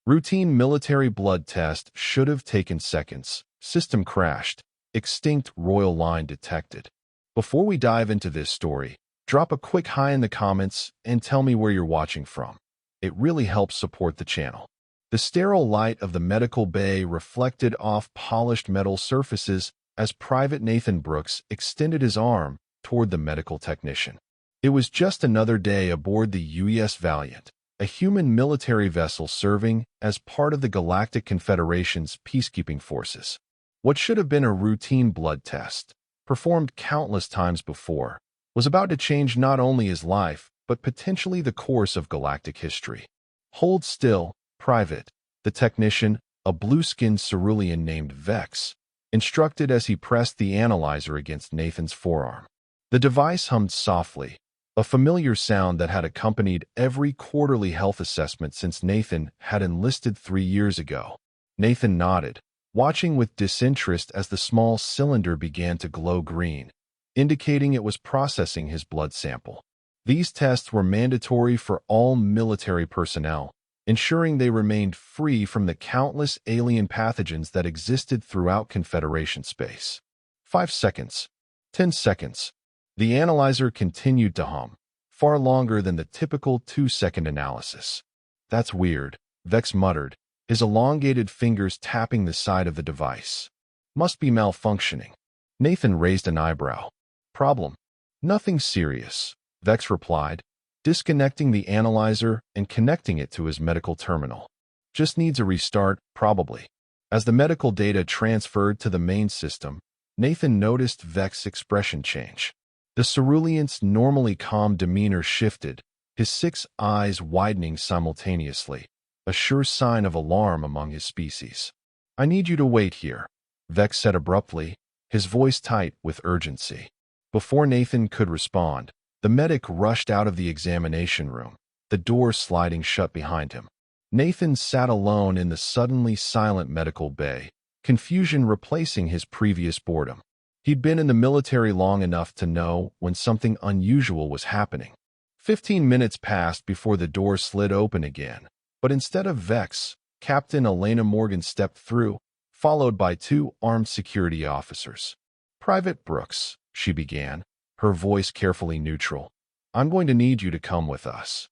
Routine military blood test should have taken seconds. System crashed. Extinct royal line detected. Before we dive into this story, drop a quick hi in the comments and tell me where you're watching from. It really helps support the channel. The sterile light of the medical bay reflected off polished metal surfaces as Private Nathan Brooks extended his arm toward the medical technician. It was just another day aboard the UES Valiant, a human military vessel serving as part of the Galactic Confederation's peacekeeping forces. What should have been a routine blood test, performed countless times before, was about to change not only his life, but potentially the course of galactic history. Hold still, Private, the technician, a blue-skinned cerulean named Vex, instructed as he pressed the analyzer against Nathan's forearm. The device hummed softly, a familiar sound that had accompanied every quarterly health assessment since Nathan had enlisted 3 years ago. Nathan nodded, watching with disinterest as the small cylinder began to glow green, indicating it was processing his blood sample. These tests were mandatory for all military personnel, ensuring they remained free from the countless alien pathogens that existed throughout Confederation space. 5 seconds. 10 seconds. The analyzer continued to hum, far longer than the typical 2-second analysis. That's weird, Vex muttered, his elongated fingers tapping the side of the device. Must be malfunctioning. Nathan raised an eyebrow. Problem? Nothing serious, Vex replied, disconnecting the analyzer and connecting it to his medical terminal. Just needs a restart, probably. As the medical data transferred to the main system, Nathan noticed Vex's expression change. The cerulean's normally calm demeanor shifted, his 6 eyes widening simultaneously, a sure sign of alarm among his species. I need you to wait here, Vex said abruptly, his voice tight with urgency. Before Nathan could respond, the medic rushed out of the examination room, the door sliding shut behind him. Nathan sat alone in the suddenly silent medical bay, confusion replacing his previous boredom. He'd been in the military long enough to know when something unusual was happening. 15 minutes passed before the door slid open again, but instead of Vex, Captain Elena Morgan stepped through, followed by 2 armed security officers. Private Brooks, she began, her voice carefully neutral. I'm going to need you to come with us.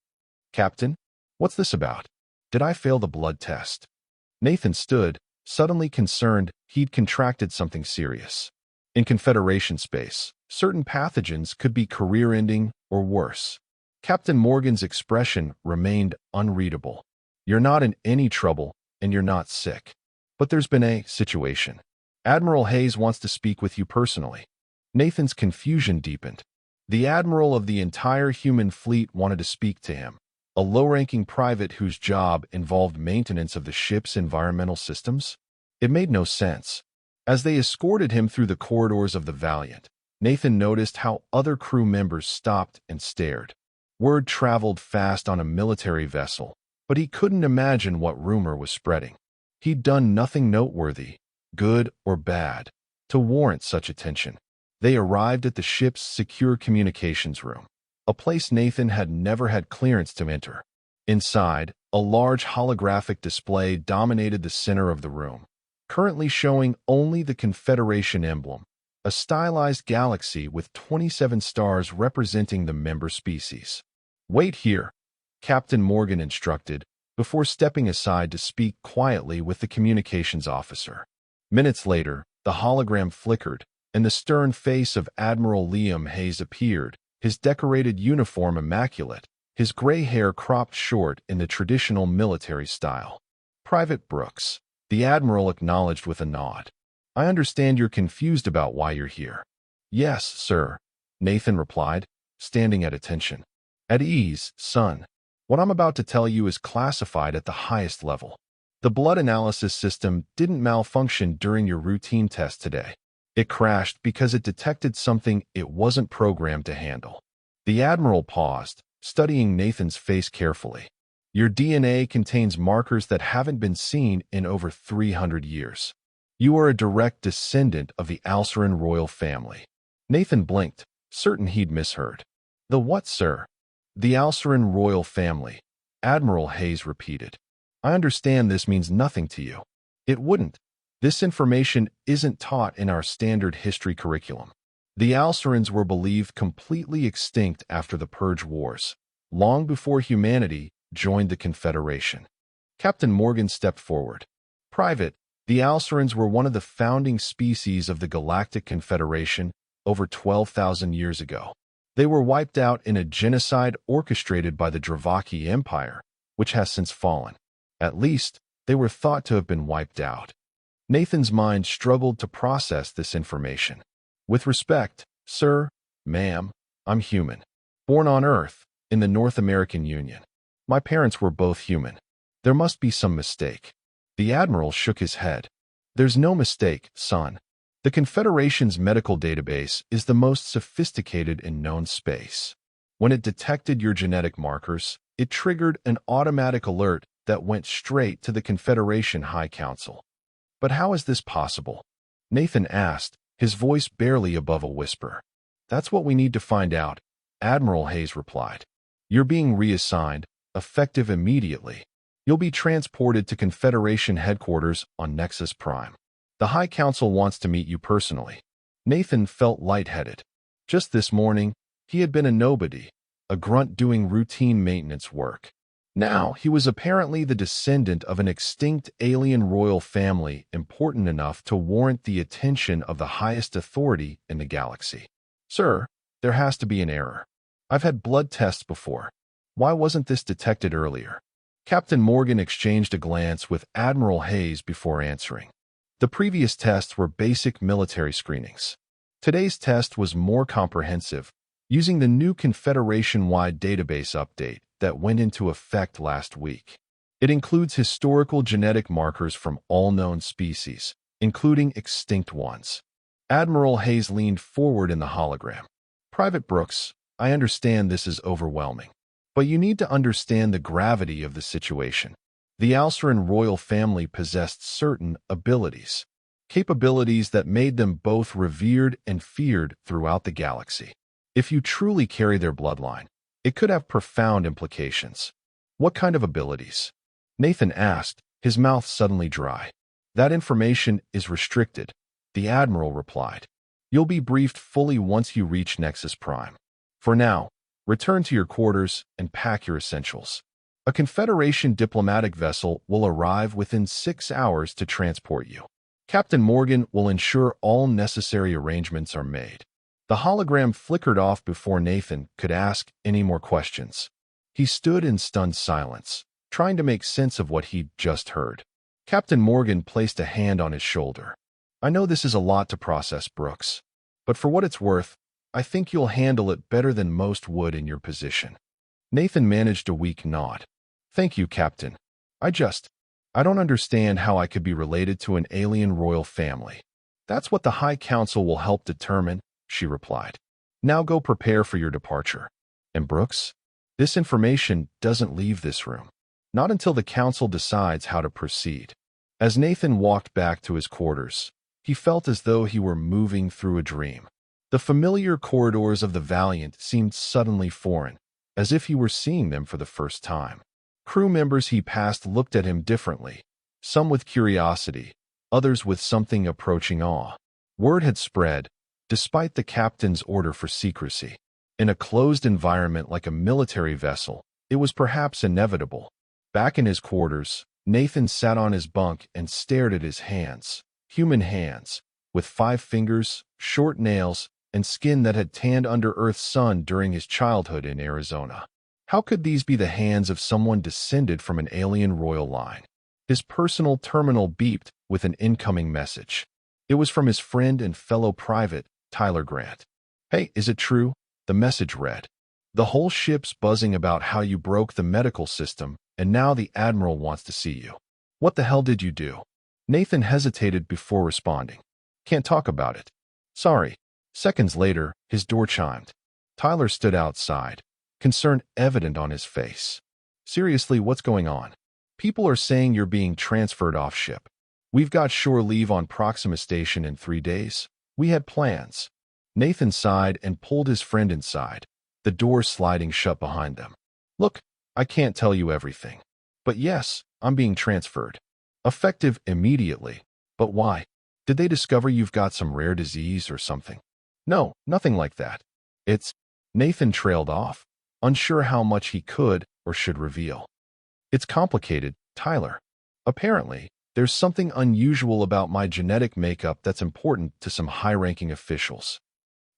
Captain, what's this about? Did I fail the blood test? Nathan stood, suddenly concerned he'd contracted something serious. In Confederation space, certain pathogens could be career-ending or worse. Captain Morgan's expression remained unreadable. You're not in any trouble, and you're not sick. But there's been a situation. Admiral Hayes wants to speak with you personally. Nathan's confusion deepened. The admiral of the entire human fleet wanted to speak to him, a low-ranking private whose job involved maintenance of the ship's environmental systems? It made no sense. As they escorted him through the corridors of the Valiant, Nathan noticed how other crew members stopped and stared. Word traveled fast on a military vessel, but he couldn't imagine what rumor was spreading. He'd done nothing noteworthy, good or bad, to warrant such attention. They arrived at the ship's secure communications room, a place Nathan had never had clearance to enter. Inside, a large holographic display dominated the center of the room, currently showing only the Confederation emblem, a stylized galaxy with 27 stars representing the member species. Wait here, Captain Morgan instructed, before stepping aside to speak quietly with the communications officer. Minutes later, the hologram flickered, and the stern face of Admiral Liam Hayes appeared, his decorated uniform immaculate, his gray hair cropped short in the traditional military style. Private Brooks, the Admiral acknowledged with a nod. I understand you're confused about why you're here. Yes, sir, Nathan replied, standing at attention. At ease, son. What I'm about to tell you is classified at the highest level. The blood analysis system didn't malfunction during your routine test today. It crashed because it detected something it wasn't programmed to handle. The Admiral paused, studying Nathan's face carefully. Your DNA contains markers that haven't been seen in over 300 years. You are a direct descendant of the Alceran royal family. Nathan blinked, certain he'd misheard. The what, sir? The Alceran royal family, Admiral Hayes repeated. I understand this means nothing to you. It wouldn't. This information isn't taught in our standard history curriculum. The Alcerans were believed completely extinct after the Purge Wars, long before humanity joined the Confederation. Captain Morgan stepped forward. Private, the Alcerans were one of the founding species of the Galactic Confederation over 12,000 years ago. They were wiped out in a genocide orchestrated by the Dravaki Empire, which has since fallen. At least, they were thought to have been wiped out. Nathan's mind struggled to process this information. With respect, sir, ma'am, I'm human. Born on Earth, in the North American Union. My parents were both human. There must be some mistake. The Admiral shook his head. There's no mistake, son. The Confederation's medical database is the most sophisticated in known space. When it detected your genetic markers, it triggered an automatic alert that went straight to the Confederation High Council. But how is this possible? Nathan asked, his voice barely above a whisper. That's what we need to find out, Admiral Hayes replied. You're being reassigned, effective immediately. You'll be transported to Confederation headquarters on Nexus Prime. The High Council wants to meet you personally. Nathan felt lightheaded. Just this morning, he had been a nobody, a grunt doing routine maintenance work. Now, he was apparently the descendant of an extinct alien royal family important enough to warrant the attention of the highest authority in the galaxy. Sir, there has to be an error. I've had blood tests before. Why wasn't this detected earlier? Captain Morgan exchanged a glance with Admiral Hayes before answering. The previous tests were basic military screenings. Today's test was more comprehensive, using the new Confederation-wide database update that went into effect last week. It includes historical genetic markers from all known species, including extinct ones. Admiral Hayes leaned forward in the hologram. Private Brooks, I understand this is overwhelming, but you need to understand the gravity of the situation. The Alceran royal family possessed certain abilities, capabilities that made them both revered and feared throughout the galaxy. If you truly carry their bloodline, it could have profound implications. What kind of abilities? Nathan asked, his mouth suddenly dry. That information is restricted, the Admiral replied. You'll be briefed fully once you reach Nexus Prime. For now, return to your quarters and pack your essentials. A Confederation diplomatic vessel will arrive within 6 hours to transport you. Captain Morgan will ensure all necessary arrangements are made. The hologram flickered off before Nathan could ask any more questions. He stood in stunned silence, trying to make sense of what he'd just heard. Captain Morgan placed a hand on his shoulder. I know this is a lot to process, Brooks, but for what it's worth, I think you'll handle it better than most would in your position. Nathan managed a weak nod. Thank you, Captain. I don't understand how I could be related to an alien royal family. That's what the High Council will help determine, she replied. Now go prepare for your departure. And Brooks, this information doesn't leave this room. Not until the Council decides how to proceed. As Nathan walked back to his quarters, he felt as though he were moving through a dream. The familiar corridors of the Valiant seemed suddenly foreign, as if he were seeing them for the first time. Crew members he passed looked at him differently, some with curiosity, others with something approaching awe. Word had spread, despite the captain's order for secrecy. In a closed environment like a military vessel, it was perhaps inevitable. Back in his quarters, Nathan sat on his bunk and stared at his hands, human hands, with 5 fingers, short nails, and skin that had tanned under Earth's sun during his childhood in Arizona. How could these be the hands of someone descended from an alien royal line? His personal terminal beeped with an incoming message. It was from his friend and fellow private, Tyler Grant. Hey, is it true? The message read. The whole ship's buzzing about how you broke the medical system, and now the Admiral wants to see you. What the hell did you do? Nathan hesitated before responding. Can't talk about it. Sorry. Seconds later, his door chimed. Tyler stood outside, concern evident on his face. Seriously, what's going on? People are saying you're being transferred off ship. We've got shore leave on Proxima Station in 3 days. We had plans. Nathan sighed and pulled his friend inside, the door sliding shut behind them. Look, I can't tell you everything. But yes, I'm being transferred. Effective immediately. But why? Did they discover you've got some rare disease or something? No, nothing like that. It's... Nathan trailed off, unsure how much he could or should reveal. It's complicated, Tyler. Apparently, there's something unusual about my genetic makeup that's important to some high-ranking officials.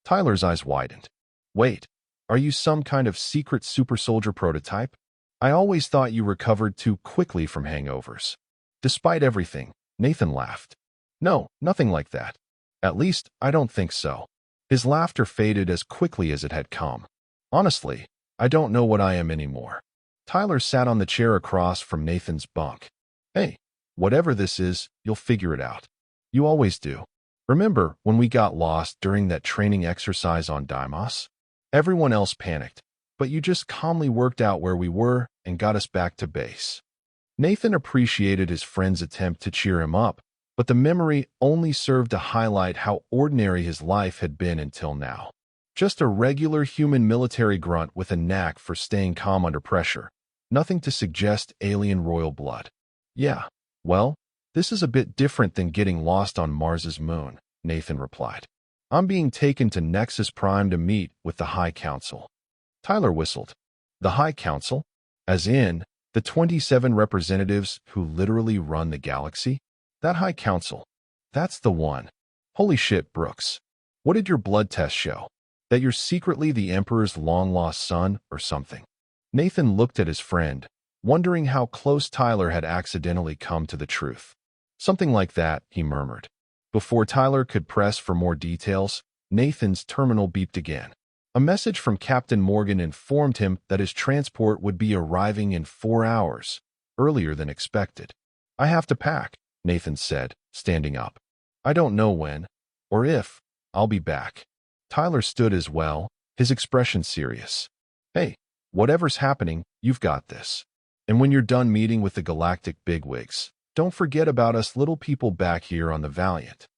Tyler's eyes widened. Wait, are you some kind of secret super soldier prototype? I always thought you recovered too quickly from hangovers. Despite everything, Nathan laughed. No, nothing like that. At least, I don't think so. His laughter faded as quickly as it had come. Honestly, I don't know what I am anymore. Tyler sat on the chair across from Nathan's bunk. Hey, whatever this is, you'll figure it out. You always do. Remember when we got lost during that training exercise on Deimos? Everyone else panicked, but you just calmly worked out where we were and got us back to base. Nathan appreciated his friend's attempt to cheer him up, but the memory only served to highlight how ordinary his life had been until now. Just a regular human military grunt with a knack for staying calm under pressure. Nothing to suggest alien royal blood. Yeah, well, this is a bit different than getting lost on Mars's moon, Nathan replied. I'm being taken to Nexus Prime to meet with the High Council. Tyler whistled. The High Council? As in, the 27 representatives who literally run the galaxy? That High Council. That's the one. Holy shit, Brooks. What did your blood test show? That you're secretly the Emperor's long-lost son or something? Nathan looked at his friend, wondering how close Tyler had accidentally come to the truth. Something like that, he murmured. Before Tyler could press for more details, Nathan's terminal beeped again. A message from Captain Morgan informed him that his transport would be arriving in 4 hours, earlier than expected. I have to pack, Nathan said, standing up. I don't know when, or if, I'll be back. Tyler stood as well, his expression serious. Hey, whatever's happening, you've got this. And when you're done meeting with the galactic bigwigs, don't forget about us little people back here on the Valiant.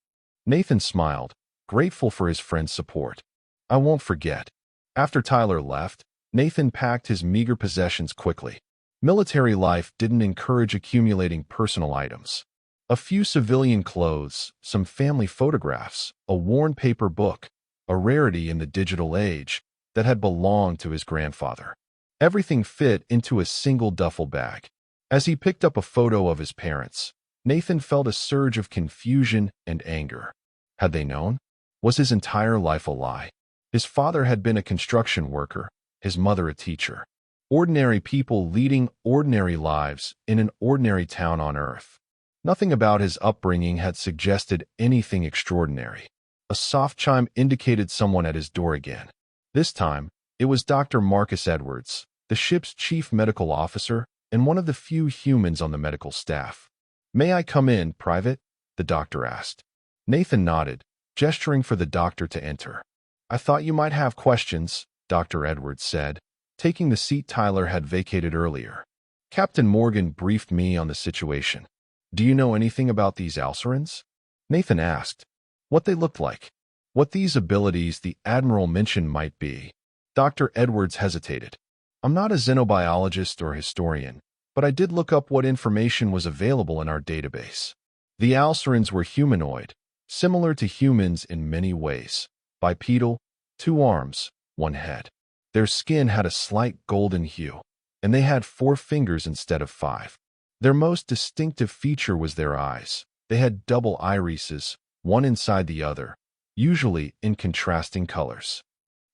Nathan smiled, grateful for his friend's support. I won't forget. After Tyler left, Nathan packed his meager possessions quickly. Military life didn't encourage accumulating personal items. A few civilian clothes, some family photographs, a worn paper book, a rarity in the digital age that had belonged to his grandfather. Everything fit into a single duffel bag. As he picked up a photo of his parents, Nathan felt a surge of confusion and anger. Had they known? Was his entire life a lie? His father had been a construction worker, his mother a teacher. Ordinary people leading ordinary lives in an ordinary town on Earth. Nothing about his upbringing had suggested anything extraordinary. A soft chime indicated someone at his door again. This time, it was Dr. Marcus Edwards, the ship's chief medical officer and one of the few humans on the medical staff. May I come in, Private? The doctor asked. Nathan nodded, gesturing for the doctor to enter. I thought you might have questions, Dr. Edwards said, taking the seat Tyler had vacated earlier. Captain Morgan briefed me on the situation. Do you know anything about these Alcerans? Nathan asked. What they looked like. What these abilities the Admiral mentioned might be. Dr. Edwards hesitated. I'm not a xenobiologist or historian, but I did look up what information was available in our database. The Alcerans were humanoid, similar to humans in many ways. Bipedal, 2 arms, 1 head. Their skin had a slight golden hue, and they had 4 fingers instead of 5. Their most distinctive feature was their eyes. They had double irises, one inside the other, usually in contrasting colors.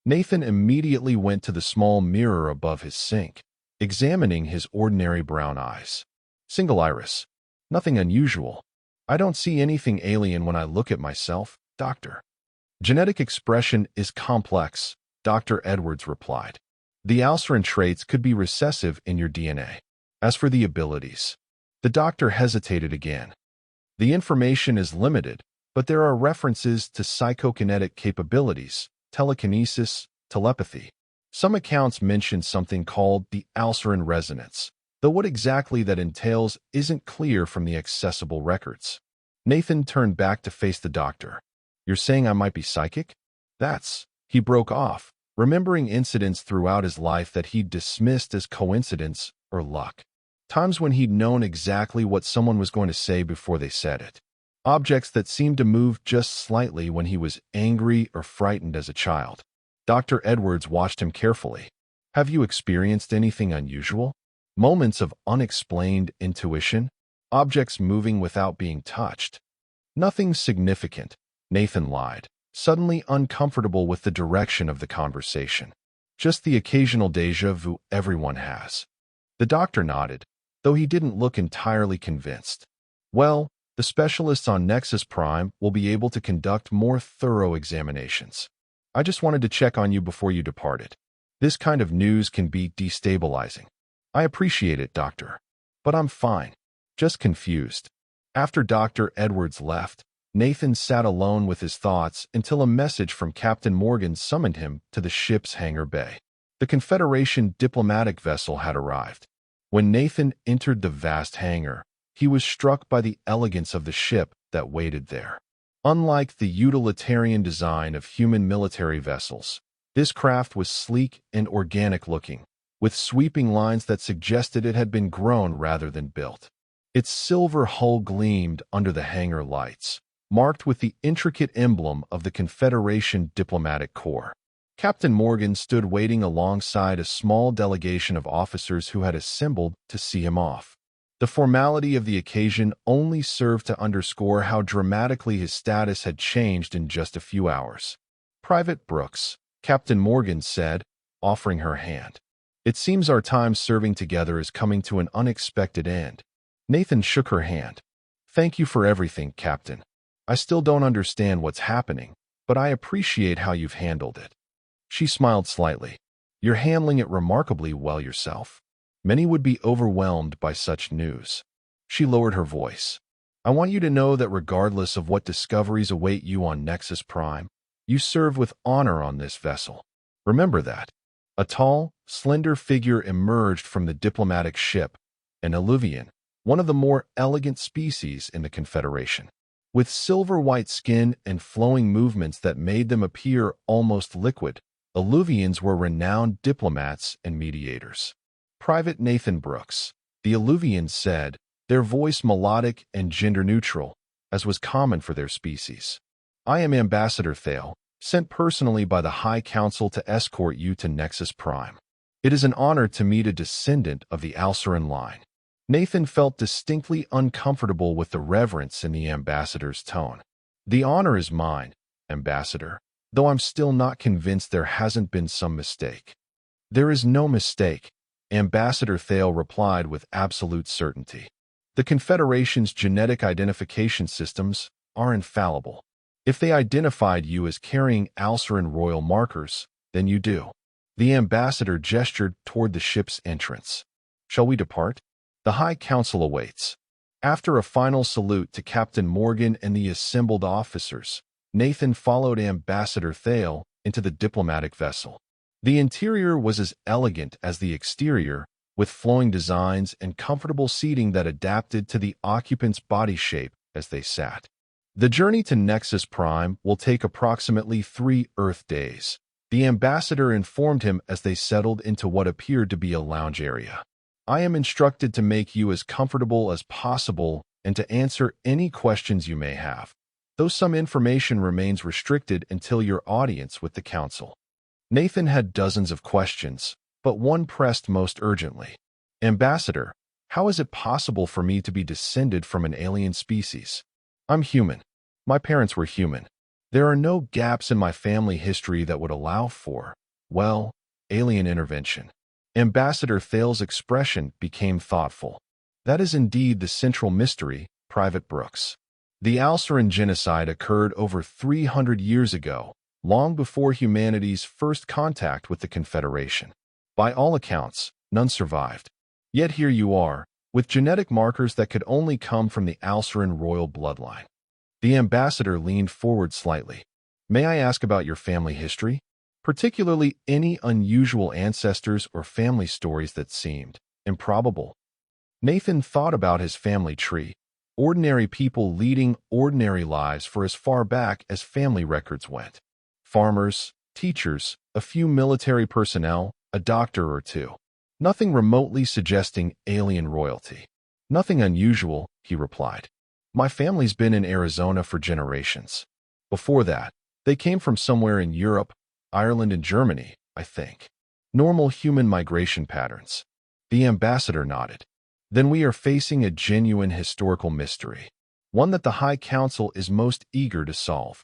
Nathan immediately went to the small mirror above his sink, examining his ordinary brown eyes. Single iris. Nothing unusual. I don't see anything alien when I look at myself, Doctor. Genetic expression is complex, Dr. Edwards replied. The Alceran traits could be recessive in your DNA. As for the abilities, the doctor hesitated again. The information is limited, but there are references to psychokinetic capabilities, telekinesis, telepathy. Some accounts mention something called the Alceran resonance, though what exactly that entails isn't clear from the accessible records. Nathan turned back to face the doctor. You're saying I might be psychic? He broke off, remembering incidents throughout his life that he'd dismissed as coincidence or luck. Times when he'd known exactly what someone was going to say before they said it. Objects that seemed to move just slightly when he was angry or frightened as a child. Dr. Edwards watched him carefully. Have you experienced anything unusual? Moments of unexplained intuition? Objects moving without being touched? Nothing significant, Nathan lied, suddenly uncomfortable with the direction of the conversation. Just the occasional déjà vu everyone has. The doctor nodded, though he didn't look entirely convinced. Well, the specialists on Nexus Prime will be able to conduct more thorough examinations. I just wanted to check on you before you departed. This kind of news can be destabilizing. I appreciate it, Doctor. But I'm fine. Just confused. After Dr. Edwards left, Nathan sat alone with his thoughts until a message from Captain Morgan summoned him to the ship's hangar bay. The Confederation diplomatic vessel had arrived. When Nathan entered the vast hangar, he was struck by the elegance of the ship that waited there. Unlike the utilitarian design of human military vessels, this craft was sleek and organic-looking, with sweeping lines that suggested it had been grown rather than built. Its silver hull gleamed under the hangar lights, marked with the intricate emblem of the Confederation Diplomatic Corps. Captain Morgan stood waiting alongside a small delegation of officers who had assembled to see him off. The formality of the occasion only served to underscore how dramatically his status had changed in just a few hours. "Private Brooks," Captain Morgan said, offering her hand. "It seems our time serving together is coming to an unexpected end." Nathan shook her hand. "Thank you for everything, Captain. I still don't understand what's happening, but I appreciate how you've handled it." She smiled slightly. "You're handling it remarkably well yourself. Many would be overwhelmed by such news." She lowered her voice. "I want you to know that regardless of what discoveries await you on Nexus Prime, you serve with honor on this vessel. Remember that." A tall, slender figure emerged from the diplomatic ship, an Illuvian, one of the more elegant species in the Confederation. With silver-white skin and flowing movements that made them appear almost liquid, Illuvians were renowned diplomats and mediators. "Private Nathan Brooks," the Illuvian said, their voice melodic and gender-neutral, as was common for their species. "I am Ambassador Thale, sent personally by the High Council to escort you to Nexus Prime. It is an honor to meet a descendant of the Alceran line." Nathan felt distinctly uncomfortable with the reverence in the ambassador's tone. "The honor is mine, Ambassador, though I'm still not convinced there hasn't been some mistake." "There is no mistake," Ambassador Thale replied with absolute certainty. "The Confederation's genetic identification systems are infallible. If they identified you as carrying Alceran royal markers, then you do." The ambassador gestured toward the ship's entrance. "Shall we depart? The High Council awaits." After a final salute to Captain Morgan and the assembled officers, Nathan followed Ambassador Thale into the diplomatic vessel. The interior was as elegant as the exterior, with flowing designs and comfortable seating that adapted to the occupant's body shape as they sat. The journey to Nexus Prime will take approximately 3 Earth days, the ambassador informed him as they settled into what appeared to be a lounge area. "I am instructed to make you as comfortable as possible and to answer any questions you may have, though some information remains restricted until your audience with the Council." Nathan had dozens of questions, but one pressed most urgently. "Ambassador, how is it possible for me to be descended from an alien species? I'm human. My parents were human. There are no gaps in my family history that would allow for, well, alien intervention." Ambassador Thale's expression became thoughtful. "That is indeed the central mystery, Private Brooks. The Alceran genocide occurred over 300 years ago, long before humanity's first contact with the Confederation. By all accounts, none survived. Yet here you are, with genetic markers that could only come from the Alceran royal bloodline." The ambassador leaned forward slightly. "May I ask about your family history? Particularly any unusual ancestors or family stories that seemed improbable?" Nathan thought about his family tree, ordinary people leading ordinary lives for as far back as family records went. Farmers, teachers, a few military personnel, a doctor or two. Nothing remotely suggesting alien royalty. Nothing unusual, he replied. My family's been in Arizona for generations. Before that, they came from somewhere in Europe, Ireland and Germany, I think. Normal human migration patterns. The ambassador nodded. Then we are facing a genuine historical mystery. One that the High Council is most eager to solve.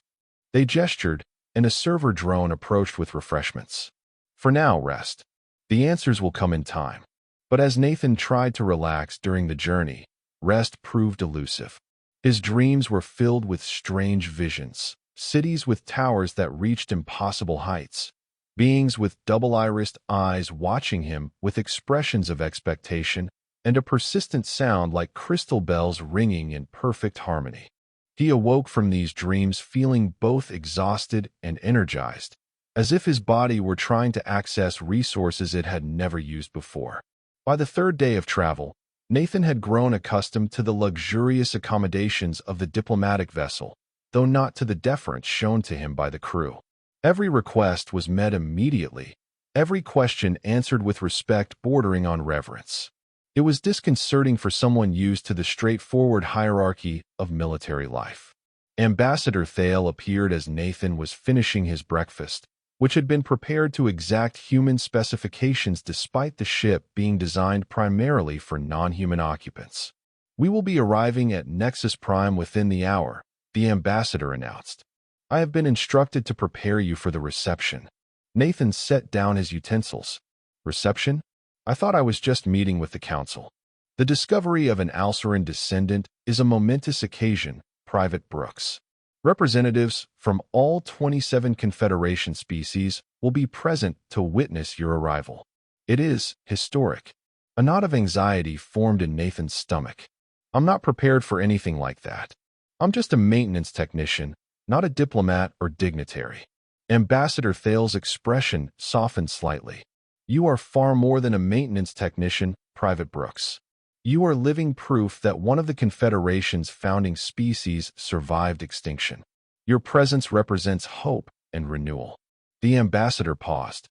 They gestured, and a server drone approached with refreshments. For now, rest. The answers will come in time. But as Nathan tried to relax during the journey, rest proved elusive. His dreams were filled with strange visions, cities with towers that reached impossible heights, beings with double-irised eyes watching him with expressions of expectation, and a persistent sound like crystal bells ringing in perfect harmony. He awoke from these dreams feeling both exhausted and energized, as if his body were trying to access resources it had never used before. By the third day of travel, Nathan had grown accustomed to the luxurious accommodations of the diplomatic vessel, though not to the deference shown to him by the crew. Every request was met immediately, every question answered with respect bordering on reverence. It was disconcerting for someone used to the straightforward hierarchy of military life. Ambassador Thale appeared as Nathan was finishing his breakfast, which had been prepared to exact human specifications despite the ship being designed primarily for non-human occupants. We will be arriving at Nexus Prime within the hour, the ambassador announced. I have been instructed to prepare you for the reception. Nathan set down his utensils. Reception? I thought I was just meeting with the council. The discovery of an Alceran descendant is a momentous occasion, Private Brooks. Representatives from all 27 Confederation species will be present to witness your arrival. It is historic. A knot of anxiety formed in Nathan's stomach. I'm not prepared for anything like that. I'm just a maintenance technician, not a diplomat or dignitary. Ambassador Thale's expression softened slightly. You are far more than a maintenance technician, Private Brooks. You are living proof that one of the Confederation's founding species survived extinction. Your presence represents hope and renewal. The ambassador paused.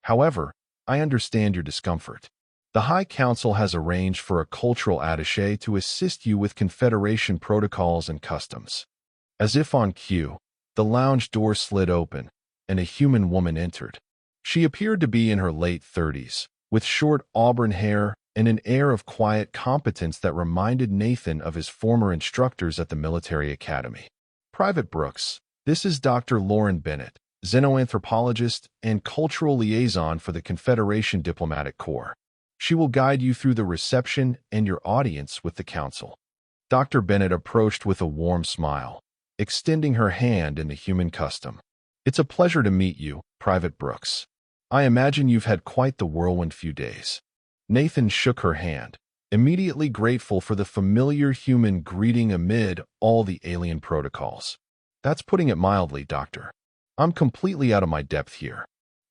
However, I understand your discomfort. The High Council has arranged for a cultural attaché to assist you with Confederation protocols and customs. As if on cue, the lounge door slid open, and a human woman entered. She appeared to be in her late 30s, with short auburn hair and an air of quiet competence that reminded Nathan of his former instructors at the military academy. Private Brooks, this is Dr. Lauren Bennett, xenoanthropologist and cultural liaison for the Confederation Diplomatic Corps. She will guide you through the reception and your audience with the council. Dr. Bennett approached with a warm smile, extending her hand in the human custom. It's a pleasure to meet you, Private Brooks. I imagine you've had quite the whirlwind few days. Nathan shook her hand, immediately grateful for the familiar human greeting amid all the alien protocols. That's putting it mildly, Doctor. I'm completely out of my depth here.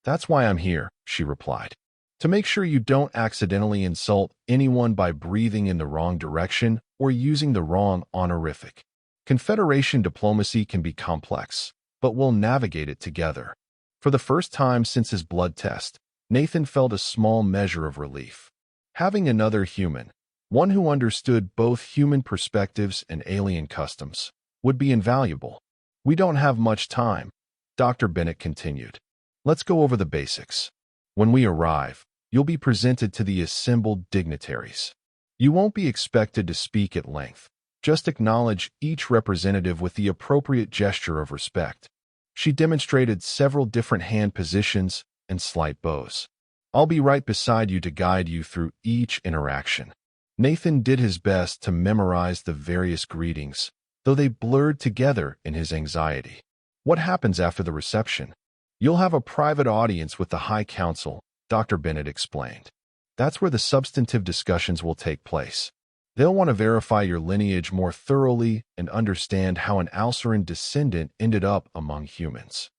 That's why I'm here, she replied. To make sure you don't accidentally insult anyone by breathing in the wrong direction or using the wrong honorific. Confederation diplomacy can be complex, but we'll navigate it together. For the first time since his blood test, Nathan felt a small measure of relief. Having another human, one who understood both human perspectives and alien customs, would be invaluable. We don't have much time, Dr. Bennett continued. Let's go over the basics. When we arrive, you'll be presented to the assembled dignitaries. You won't be expected to speak at length. Just acknowledge each representative with the appropriate gesture of respect. She demonstrated several different hand positions and slight bows. I'll be right beside you to guide you through each interaction. Nathan did his best to memorize the various greetings, though they blurred together in his anxiety. What happens after the reception? You'll have a private audience with the High Council, Dr. Bennett explained. That's where the substantive discussions will take place. They'll want to verify your lineage more thoroughly and understand how an Alceran descendant ended up among humans.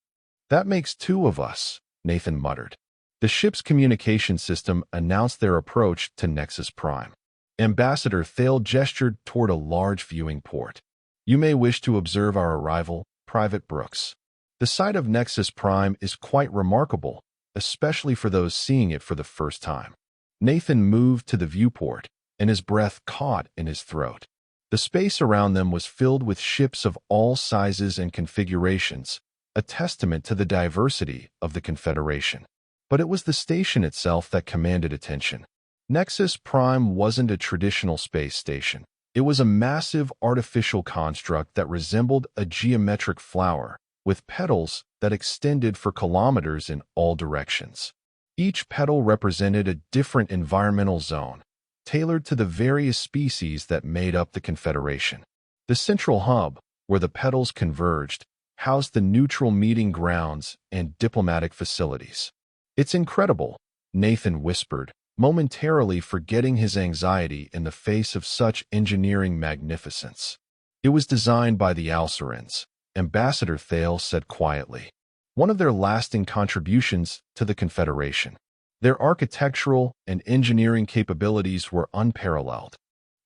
That makes two of us, Nathan muttered. The ship's communication system announced their approach to Nexus Prime. Ambassador Thale gestured toward a large viewing port. You may wish to observe our arrival, Private Brooks. The sight of Nexus Prime is quite remarkable, especially for those seeing it for the first time. Nathan moved to the viewport, and his breath caught in his throat. The space around them was filled with ships of all sizes and configurations, a testament to the diversity of the Confederation. But it was the station itself that commanded attention. Nexus Prime wasn't a traditional space station. It was a massive artificial construct that resembled a geometric flower, with petals that extended for kilometers in all directions. Each petal represented a different environmental zone, tailored to the various species that made up the Confederation. The central hub, where the petals converged, housed the neutral meeting grounds and diplomatic facilities. "It's incredible," Nathan whispered, momentarily forgetting his anxiety in the face of such engineering magnificence. "It was designed by the Alcerans," Ambassador Thale said quietly. "One of their lasting contributions to the Confederation. Their architectural and engineering capabilities were unparalleled."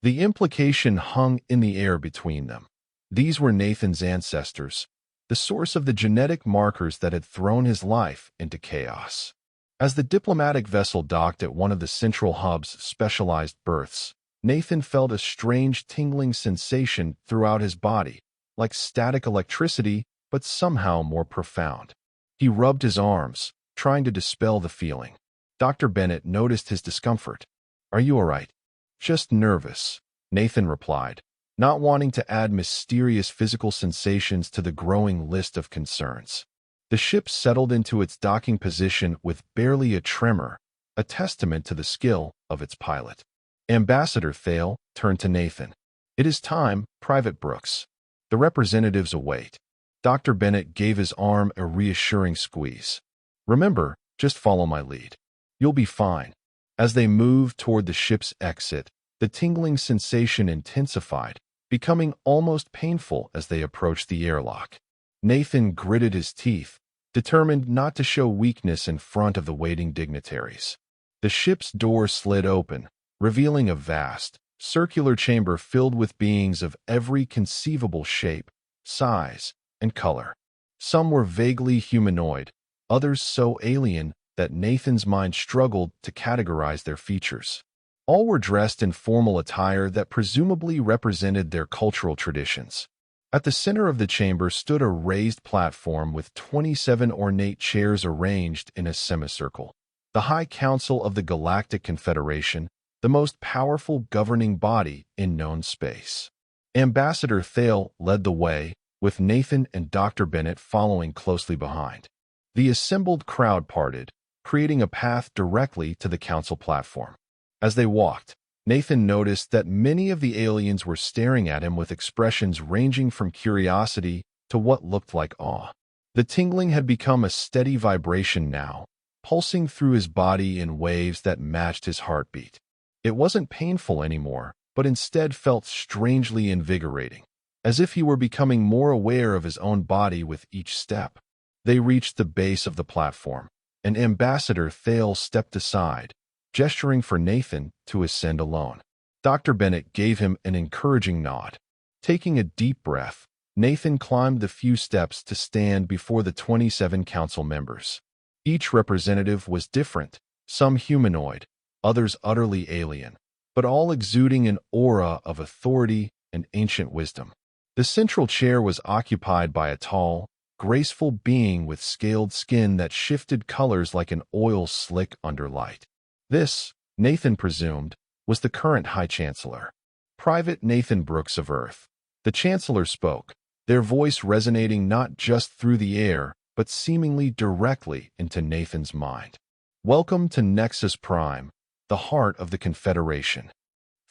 The implication hung in the air between them. These were Nathan's ancestors, the source of the genetic markers that had thrown his life into chaos. As the diplomatic vessel docked at one of the central hub's specialized berths, Nathan felt a strange tingling sensation throughout his body, like static electricity, but somehow more profound. He rubbed his arms, trying to dispel the feeling. Dr. Bennett noticed his discomfort. "Are you all right?" "Just nervous," Nathan replied, not wanting to add mysterious physical sensations to the growing list of concerns. The ship settled into its docking position with barely a tremor, a testament to the skill of its pilot. Ambassador Thale turned to Nathan. "It is time, Private Brooks. The representatives await." Dr. Bennett gave his arm a reassuring squeeze. "Remember, just follow my lead. You'll be fine." As they moved toward the ship's exit, the tingling sensation intensified, becoming almost painful as they approached the airlock. Nathan gritted his teeth, determined not to show weakness in front of the waiting dignitaries. The ship's door slid open, revealing a vast, circular chamber filled with beings of every conceivable shape, size, and color. Some were vaguely humanoid, others so alien that Nathan's mind struggled to categorize their features. All were dressed in formal attire that presumably represented their cultural traditions. At the center of the chamber stood a raised platform with 27 ornate chairs arranged in a semicircle. The High Council of the Galactic Confederation, the most powerful governing body in known space. Ambassador Thale led the way, with Nathan and Dr. Bennett following closely behind. The assembled crowd parted, creating a path directly to the council platform. As they walked, Nathan noticed that many of the aliens were staring at him with expressions ranging from curiosity to what looked like awe. The tingling had become a steady vibration now, pulsing through his body in waves that matched his heartbeat. It wasn't painful anymore, but instead felt strangely invigorating, as if he were becoming more aware of his own body with each step. They reached the base of the platform, and Ambassador Thale stepped aside, gesturing for Nathan to ascend alone. Dr. Bennett gave him an encouraging nod. Taking a deep breath, Nathan climbed the few steps to stand before the 27 council members. Each representative was different, some humanoid, others utterly alien, but all exuding an aura of authority and ancient wisdom. The central chair was occupied by a tall, graceful being with scaled skin that shifted colors like an oil slick under light. This, Nathan presumed, was the current High Chancellor, Private Nathan Brooks of Earth. The Chancellor spoke, their voice resonating not just through the air, but seemingly directly into Nathan's mind. "Welcome to Nexus Prime, the heart of the Confederation."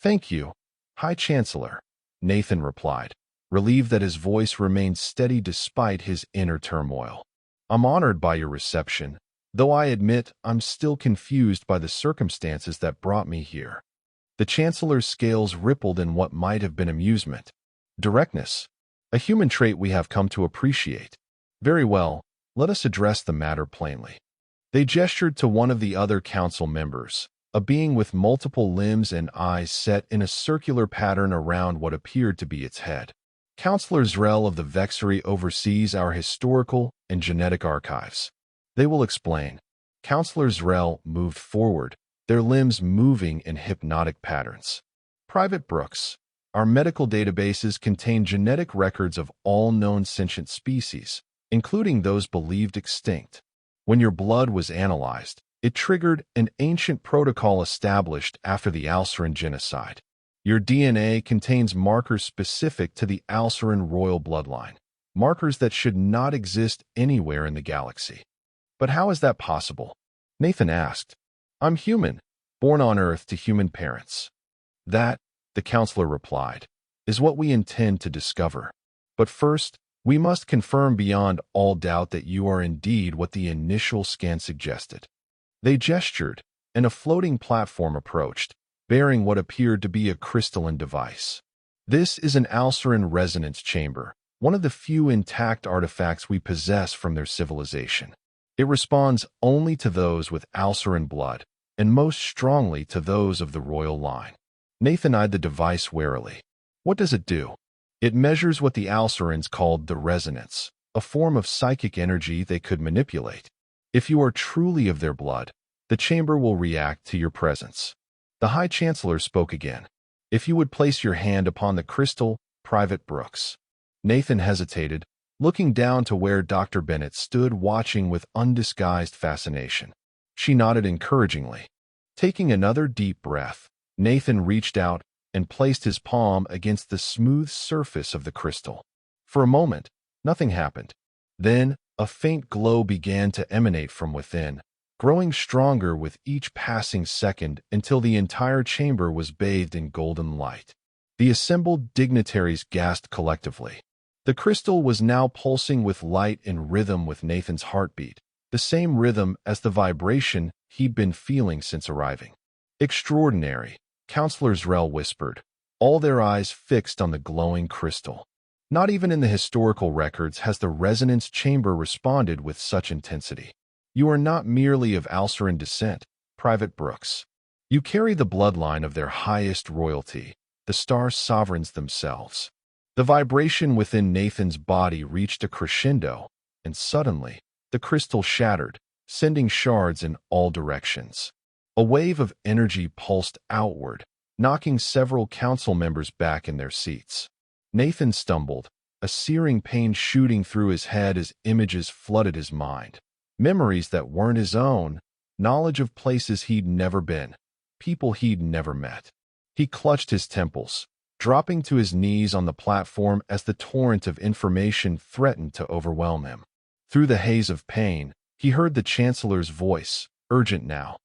"Thank you, High Chancellor," Nathan replied, relieved that his voice remained steady despite his inner turmoil. "I'm honored by your reception, though I admit I'm still confused by the circumstances that brought me here." The Chancellor's scales rippled in what might have been amusement. "Directness, a human trait we have come to appreciate. Very well, let us address the matter plainly." They gestured to one of the other council members, a being with multiple limbs and eyes set in a circular pattern around what appeared to be its head. "Councillor Zrel of the Vexery oversees our historical and genetic archives. They will explain." Councillor Zrel moved forward, their limbs moving in hypnotic patterns. Private Brooks. Our medical databases contain genetic records of all known sentient species, including those believed extinct. When your blood was analyzed, it triggered an ancient protocol established after the Alceran genocide. Your DNA contains markers specific to the Alceran royal bloodline, markers that should not exist anywhere in the galaxy. But how is that possible? Nathan asked. I'm human, born on Earth to human parents. That, the counselor replied, is what we intend to discover. But first, we must confirm beyond all doubt that you are indeed what the initial scan suggested. They gestured, and a floating platform approached, bearing what appeared to be a crystalline device. This is an Alceran resonance chamber, one of the few intact artifacts we possess from their civilization. It responds only to those with Alceran blood, and most strongly to those of the royal line. Nathan eyed the device warily. What does it do? It measures what the Alcerans called the resonance, a form of psychic energy they could manipulate. If you are truly of their blood, the chamber will react to your presence. The High Chancellor spoke again. If you would place your hand upon the crystal, Private Brooks. Nathan hesitated, looking down to where Dr. Bennett stood watching with undisguised fascination. She nodded encouragingly. Taking another deep breath, Nathan reached out and placed his palm against the smooth surface of the crystal. For a moment, nothing happened. Then, a faint glow began to emanate from within, growing stronger with each passing second until the entire chamber was bathed in golden light. The assembled dignitaries gasped collectively. The crystal was now pulsing with light in rhythm with Nathan's heartbeat, the same rhythm as the vibration he'd been feeling since arriving. Extraordinary, Counselor Zrel whispered, all their eyes fixed on the glowing crystal. Not even in the historical records has the resonance chamber responded with such intensity. You are not merely of Alceran descent, Private Brooks. You carry the bloodline of their highest royalty, the star sovereigns themselves. The vibration within Nathan's body reached a crescendo, and suddenly, the crystal shattered, sending shards in all directions. A wave of energy pulsed outward, knocking several council members back in their seats. Nathan stumbled, a searing pain shooting through his head as images flooded his mind. Memories that weren't his own, knowledge of places he'd never been, people he'd never met. He clutched his temples, dropping to his knees on the platform as the torrent of information threatened to overwhelm him. Through the haze of pain, he heard the Chancellor's voice, urgent now.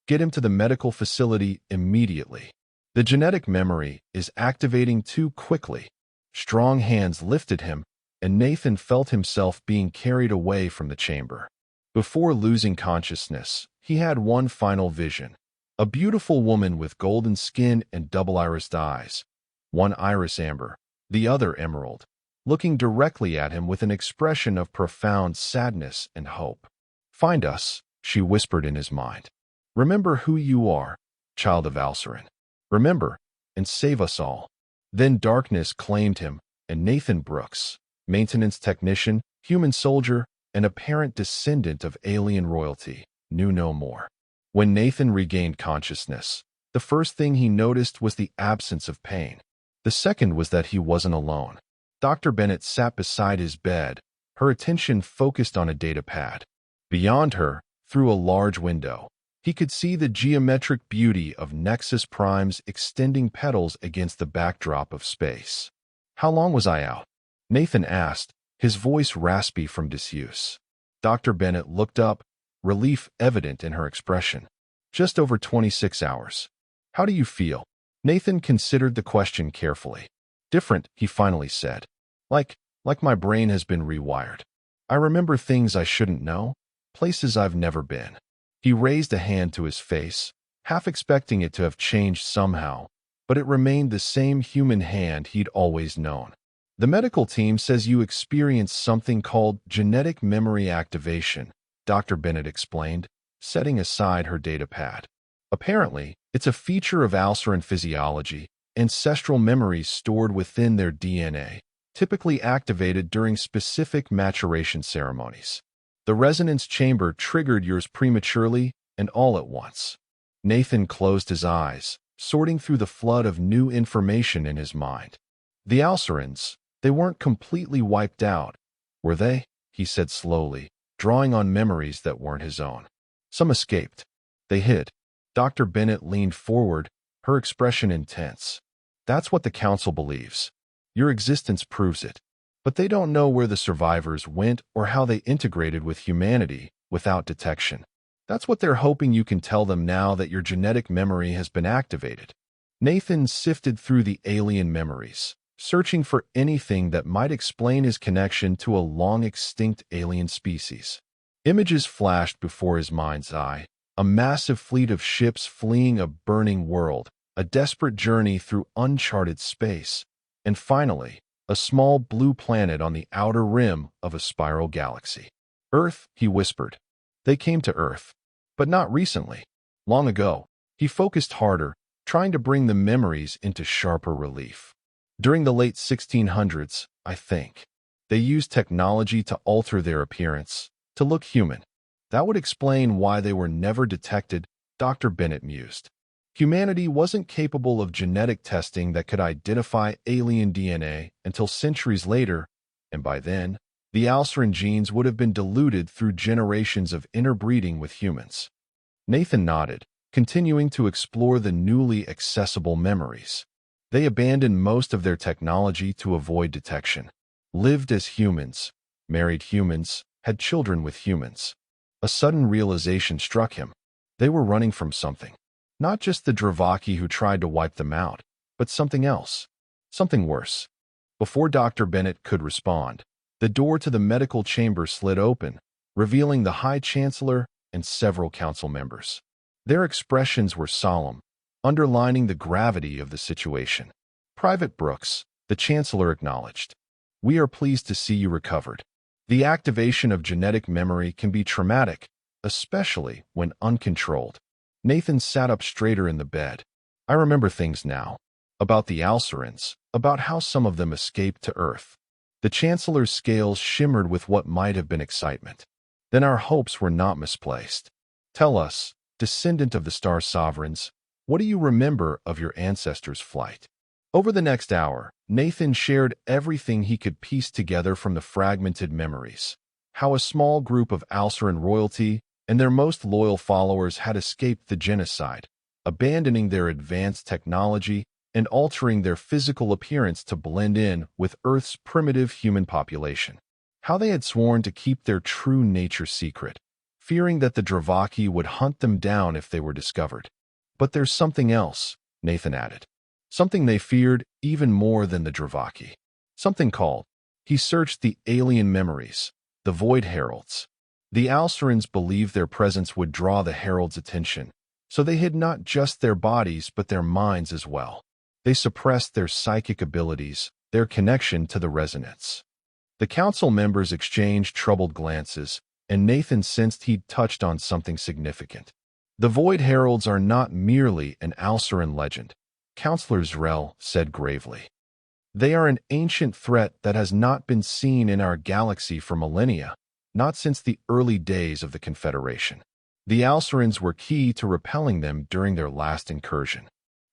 Get him to the medical facility immediately. The genetic memory is activating too quickly. Strong hands lifted him, and Nathan felt himself being carried away from the chamber. Before losing consciousness, he had one final vision. A beautiful woman with golden skin and double-irised eyes, one iris amber, the other emerald, looking directly at him with an expression of profound sadness and hope. Find us, she whispered in his mind. Remember who you are, child of Alceran. Remember, and save us all. Then darkness claimed him, and Nathan Brooks, maintenance technician, human soldier, and apparent descendant of alien royalty, knew no more. When Nathan regained consciousness, the first thing he noticed was the absence of pain. The second was that he wasn't alone. Dr. Bennett sat beside his bed, her attention focused on a datapad. Beyond her, through a large window, he could see the geometric beauty of Nexus Prime's extending petals against the backdrop of space. How long was I out? Nathan asked, his voice raspy from disuse. Dr. Bennett looked up, relief evident in her expression. Just over 26 hours. How do you feel? Nathan considered the question carefully. Different, he finally said. Like my brain has been rewired. I remember things I shouldn't know, places I've never been. He raised a hand to his face, half expecting it to have changed somehow, but it remained the same human hand he'd always known. The medical team says you experienced something called genetic memory activation, Dr. Bennett explained, setting aside her datapad. Apparently, it's a feature of Alceran physiology, ancestral memories stored within their DNA, typically activated during specific maturation ceremonies. The resonance chamber triggered yours prematurely and all at once. Nathan closed his eyes, sorting through the flood of new information in his mind. The Alcerans, they weren't completely wiped out, were they? He said slowly, drawing on memories that weren't his own. Some escaped. They hid. Dr. Bennett leaned forward, her expression intense. That's what the Council believes. Your existence proves it. But they don't know where the survivors went or how they integrated with humanity without detection. That's what they're hoping you can tell them now that your genetic memory has been activated. Nathan sifted through the alien memories, searching for anything that might explain his connection to a long-extinct alien species. Images flashed before his mind's eye, a massive fleet of ships fleeing a burning world, a desperate journey through uncharted space, and finally, a small blue planet on the outer rim of a spiral galaxy. Earth, he whispered. They came to Earth. But not recently. Long ago. He focused harder, trying to bring the memories into sharper relief. During the late 1600s, I think, they used technology to alter their appearance, to look human. That would explain why they were never detected, Dr. Bennett mused. Humanity wasn't capable of genetic testing that could identify alien DNA until centuries later, and by then, the Alceran genes would have been diluted through generations of interbreeding with humans. Nathan nodded, continuing to explore the newly accessible memories. They abandoned most of their technology to avoid detection, lived as humans, married humans, had children with humans. A sudden realization struck him. They were running from something. Not just the Dravaki who tried to wipe them out, but something else. Something worse. Before Dr. Bennett could respond, the door to the medical chamber slid open, revealing the High Chancellor and several council members. Their expressions were solemn, underlining the gravity of the situation. Private Brooks, the Chancellor acknowledged. We are pleased to see you recovered. The activation of genetic memory can be traumatic, especially when uncontrolled. Nathan sat up straighter in the bed. I remember things now. About the Alcerans, about how some of them escaped to Earth. The Chancellor's scales shimmered with what might have been excitement. Then our hopes were not misplaced. Tell us, descendant of the Star Sovereigns, what do you remember of your ancestors' flight? Over the next hour, Nathan shared everything he could piece together from the fragmented memories. How a small group of Alceran royalty and their most loyal followers had escaped the genocide, abandoning their advanced technology and altering their physical appearance to blend in with Earth's primitive human population. How they had sworn to keep their true nature secret, fearing that the Dravaki would hunt them down if they were discovered. But there's something else, Nathan added. Something they feared even more than the Dravaki. Something called. He searched the alien memories, the Void Heralds. The Alcerans believed their presence would draw the Herald's attention, so they hid not just their bodies but their minds as well. They suppressed their psychic abilities, their connection to the resonance. The council members exchanged troubled glances, and Nathan sensed he'd touched on something significant. The Void Heralds are not merely an Alceran legend, Councillor Zrel said gravely. They are an ancient threat that has not been seen in our galaxy for millennia, not since the early days of the Confederation. The Alcerans were key to repelling them during their last incursion.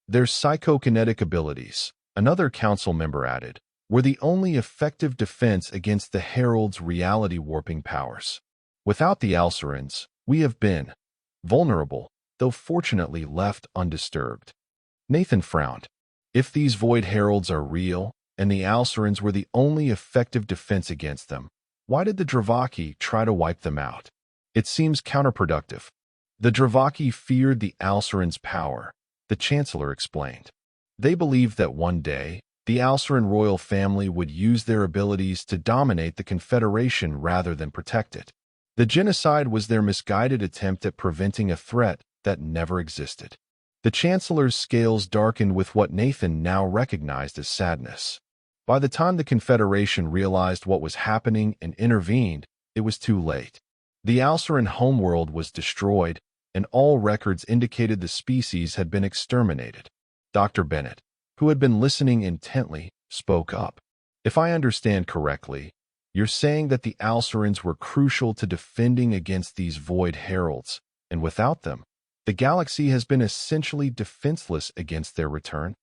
Their psychokinetic abilities, another council member added, were the only effective defense against the Herald's reality-warping powers. Without the Alcerans, we have been vulnerable, though fortunately left undisturbed. Nathan frowned. If these Void Heralds are real, and the Alcerans were the only effective defense against them, why did the Dravaki try to wipe them out? It seems counterproductive. The Dravaki feared the Alcerans' power, the Chancellor explained. They believed that one day, the Alceran royal family would use their abilities to dominate the Confederation rather than protect it. The genocide was their misguided attempt at preventing a threat that never existed. The Chancellor's scales darkened with what Nathan now recognized as sadness. By the time the Confederation realized what was happening and intervened, it was too late. The Alceran homeworld was destroyed, and all records indicated the species had been exterminated. Dr. Bennett, who had been listening intently, spoke up. If I understand correctly, you're saying that the Alcerans were crucial to defending against these Void Heralds, and without them, The galaxy has been essentially defenseless against their return.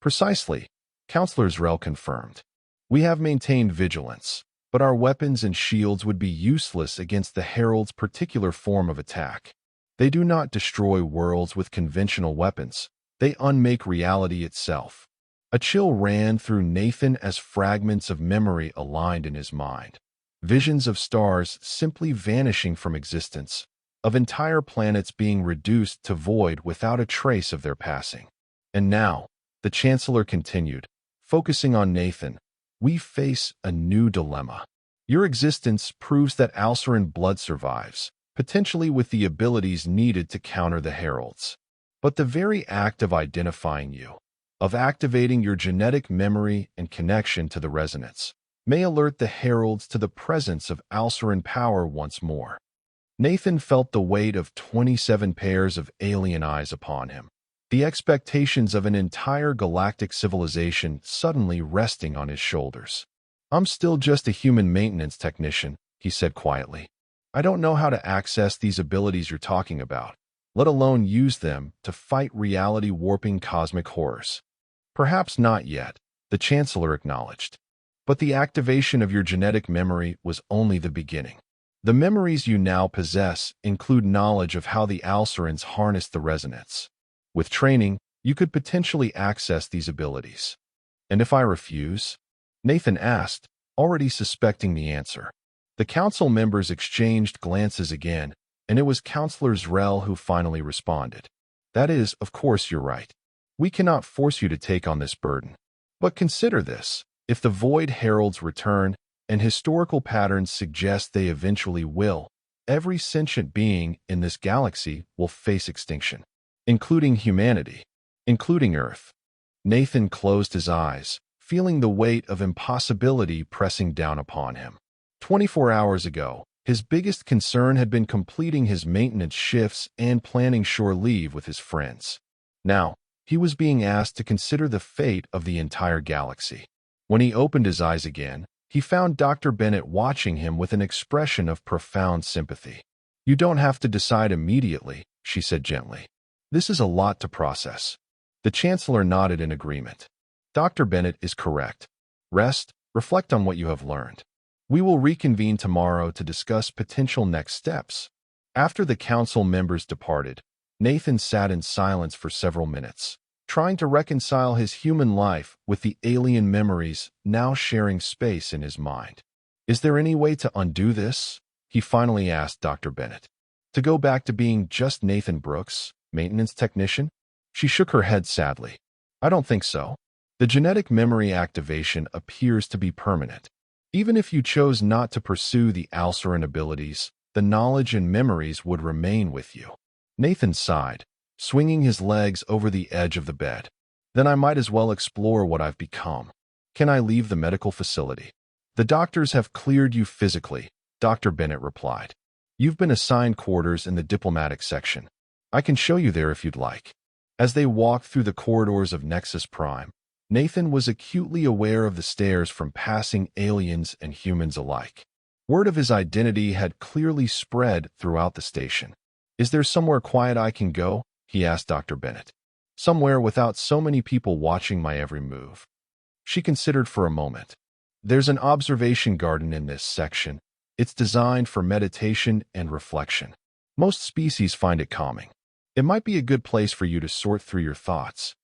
Precisely, Counselor Zrel confirmed. We have maintained vigilance, but our weapons and shields would be useless against the Herald's particular form of attack. They do not destroy worlds with conventional weapons. They unmake reality itself. A chill ran through Nathan as fragments of memory aligned in his mind. Visions of stars simply vanishing from existence, of entire planets being reduced to void without a trace of their passing. And now, the Chancellor continued, focusing on Nathan, we face a new dilemma. Your existence proves that Alceran blood survives, potentially with the abilities needed to counter the Heralds. But the very act of identifying you, of activating your genetic memory and connection to the resonance, may alert the Heralds to the presence of Alceran power once more. Nathan felt the weight of 27 pairs of alien eyes upon him, the expectations of an entire galactic civilization suddenly resting on his shoulders. I'm still just a human maintenance technician, he said quietly. I don't know how to access these abilities you're talking about, let alone use them to fight reality-warping cosmic horrors. Perhaps not yet, the Chancellor acknowledged. But the activation of your genetic memory was only the beginning. The memories you now possess include knowledge of how the Alcerans harness the resonance. With training, you could potentially access these abilities. And if I refuse? Nathan asked, already suspecting the answer. The council members exchanged glances again, and it was Counselor Zrel who finally responded. That is, of course you're right. We cannot force you to take on this burden. But consider this. If the Void Heralds return, and historical patterns suggest they eventually will, every sentient being in this galaxy will face extinction, including humanity, including Earth. Nathan closed his eyes, feeling the weight of impossibility pressing down upon him. 24 hours ago, his biggest concern had been completing his maintenance shifts and planning shore leave with his friends. Now, he was being asked to consider the fate of the entire galaxy. When he opened his eyes again, he found Dr. Bennett watching him with an expression of profound sympathy. You don't have to decide immediately, she said gently. This is a lot to process. The Chancellor nodded in agreement. Dr. Bennett is correct. Rest, reflect on what you have learned. We will reconvene tomorrow to discuss potential next steps. After the council members departed, Nathan sat in silence for several minutes, trying to reconcile his human life with the alien memories now sharing space in his mind. Is there any way to undo this? He finally asked Dr. Bennett. To go back to being just Nathan Brooks, maintenance technician? She shook her head sadly. I don't think so. The genetic memory activation appears to be permanent. Even if you chose not to pursue the Alceran abilities, the knowledge and memories would remain with you. Nathan sighed, swinging his legs over the edge of the bed. Then I might as well explore what I've become. Can I leave the medical facility? The doctors have cleared you physically, Dr. Bennett replied. You've been assigned quarters in the diplomatic section. I can show you there if you'd like. As they walked through the corridors of Nexus Prime, Nathan was acutely aware of the stares from passing aliens and humans alike. Word of his identity had clearly spread throughout the station. Is there somewhere quiet I can go? He asked Dr. Bennett. Somewhere without so many people watching my every move. She considered for a moment. There's an observation garden in this section. It's designed for meditation and reflection. Most species find it calming. It might be a good place for you to sort through your thoughts.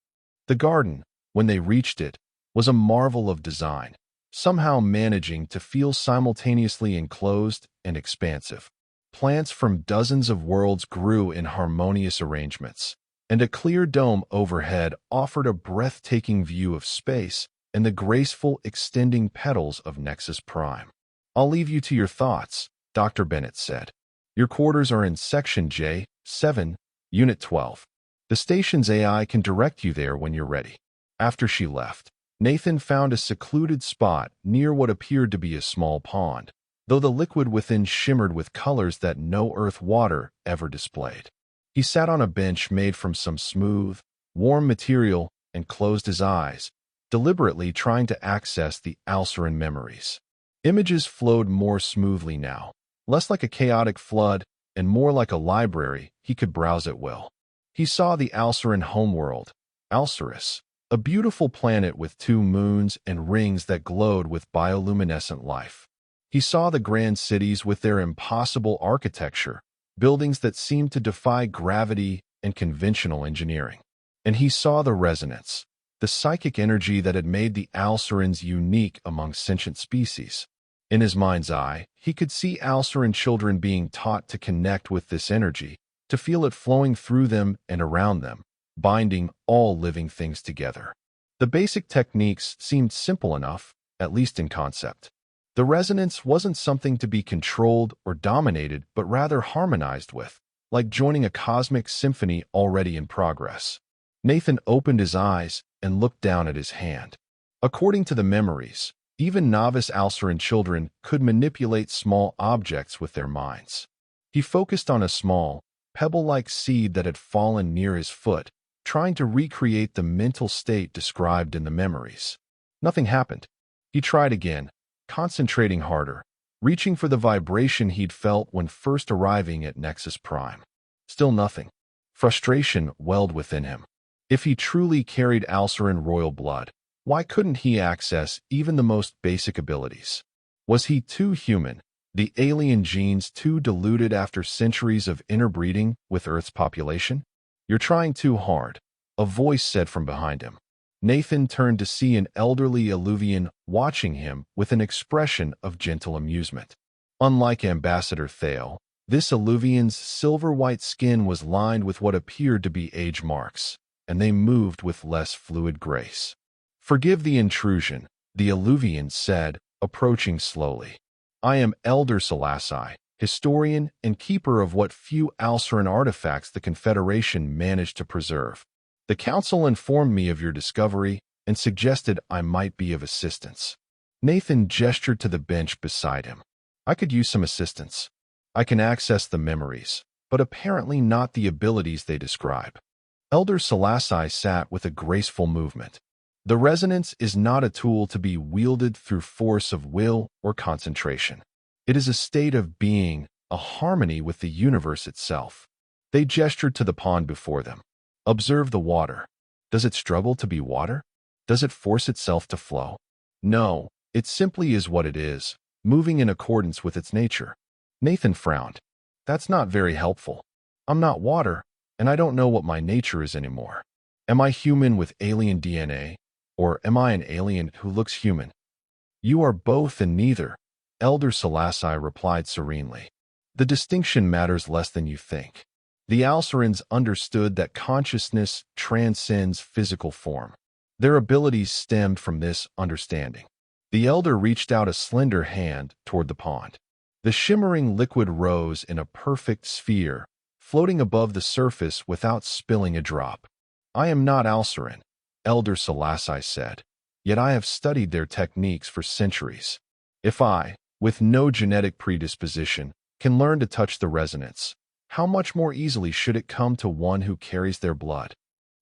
The garden, when they reached it, was a marvel of design, somehow managing to feel simultaneously enclosed and expansive. Plants from dozens of worlds grew in harmonious arrangements, and a clear dome overhead offered a breathtaking view of space and the graceful extending petals of Nexus Prime. I'll leave you to your thoughts, Dr. Bennett said. Your quarters are in Section J, 7, Unit 12. The station's AI can direct you there when you're ready. After she left, Nathan found a secluded spot near what appeared to be a small pond, though the liquid within shimmered with colors that no Earth water ever displayed. He sat on a bench made from some smooth, warm material and closed his eyes, deliberately trying to access the Alceran memories. Images flowed more smoothly now, less like a chaotic flood and more like a library he could browse at will. He saw the Alceran homeworld, Alcerus, a beautiful planet with 2 moons and rings that glowed with bioluminescent life. He saw the grand cities with their impossible architecture, buildings that seemed to defy gravity and conventional engineering. And he saw the resonance, the psychic energy that had made the Alcerans unique among sentient species. In his mind's eye, he could see Alceran children being taught to connect with this energy, to feel it flowing through them and around them, binding all living things together. The basic techniques seemed simple enough, at least in concept. The resonance wasn't something to be controlled or dominated, but rather harmonized with, like joining a cosmic symphony already in progress. Nathan opened his eyes and looked down at his hand. According to the memories, even novice Alceran children could manipulate small objects with their minds. He focused on a small, pebble-like seed that had fallen near his foot, trying to recreate the mental state described in the memories. Nothing happened. He tried again, concentrating harder, reaching for the vibration he'd felt when first arriving at Nexus Prime. Still nothing. Frustration welled within him. If he truly carried Alceran royal blood, why couldn't he access even the most basic abilities? Was he too human, the alien genes too diluted after centuries of interbreeding with Earth's population? You're trying too hard, a voice said from behind him. Nathan turned to see an elderly Illuvian watching him with an expression of gentle amusement. Unlike Ambassador Thale, this Illuvian's silver-white skin was lined with what appeared to be age marks, and they moved with less fluid grace. "Forgive the intrusion," the Illuvian said, approaching slowly. "I am Elder Selassie, historian and keeper of what few Alceran artifacts the Confederation managed to preserve. The Council informed me of your discovery and suggested I might be of assistance." Nathan gestured to the bench beside him. "I could use some assistance. I can access the memories, but apparently not the abilities they describe." Elder Selassie sat with a graceful movement. The resonance is not a tool to be wielded through force of will or concentration. It is a state of being, a harmony with the universe itself. They gestured to the pond before them. "Observe the water. Does it struggle to be water? Does it force itself to flow? No, it simply is what it is, moving in accordance with its nature." Nathan frowned. "That's not very helpful. I'm not water, and I don't know what my nature is anymore. Am I human with alien DNA? Or am I an alien who looks human?" "You are both and neither," Elder Selassie replied serenely. "The distinction matters less than you think." The Alcerans understood that consciousness transcends physical form. Their abilities stemmed from this understanding. The Elder reached out a slender hand toward the pond. The shimmering liquid rose in a perfect sphere, floating above the surface without spilling a drop. "I am not Alceran," Elder Selassie said, "yet I have studied their techniques for centuries. If I, with no genetic predisposition, can learn to touch the resonance, how much more easily should it come to one who carries their blood?"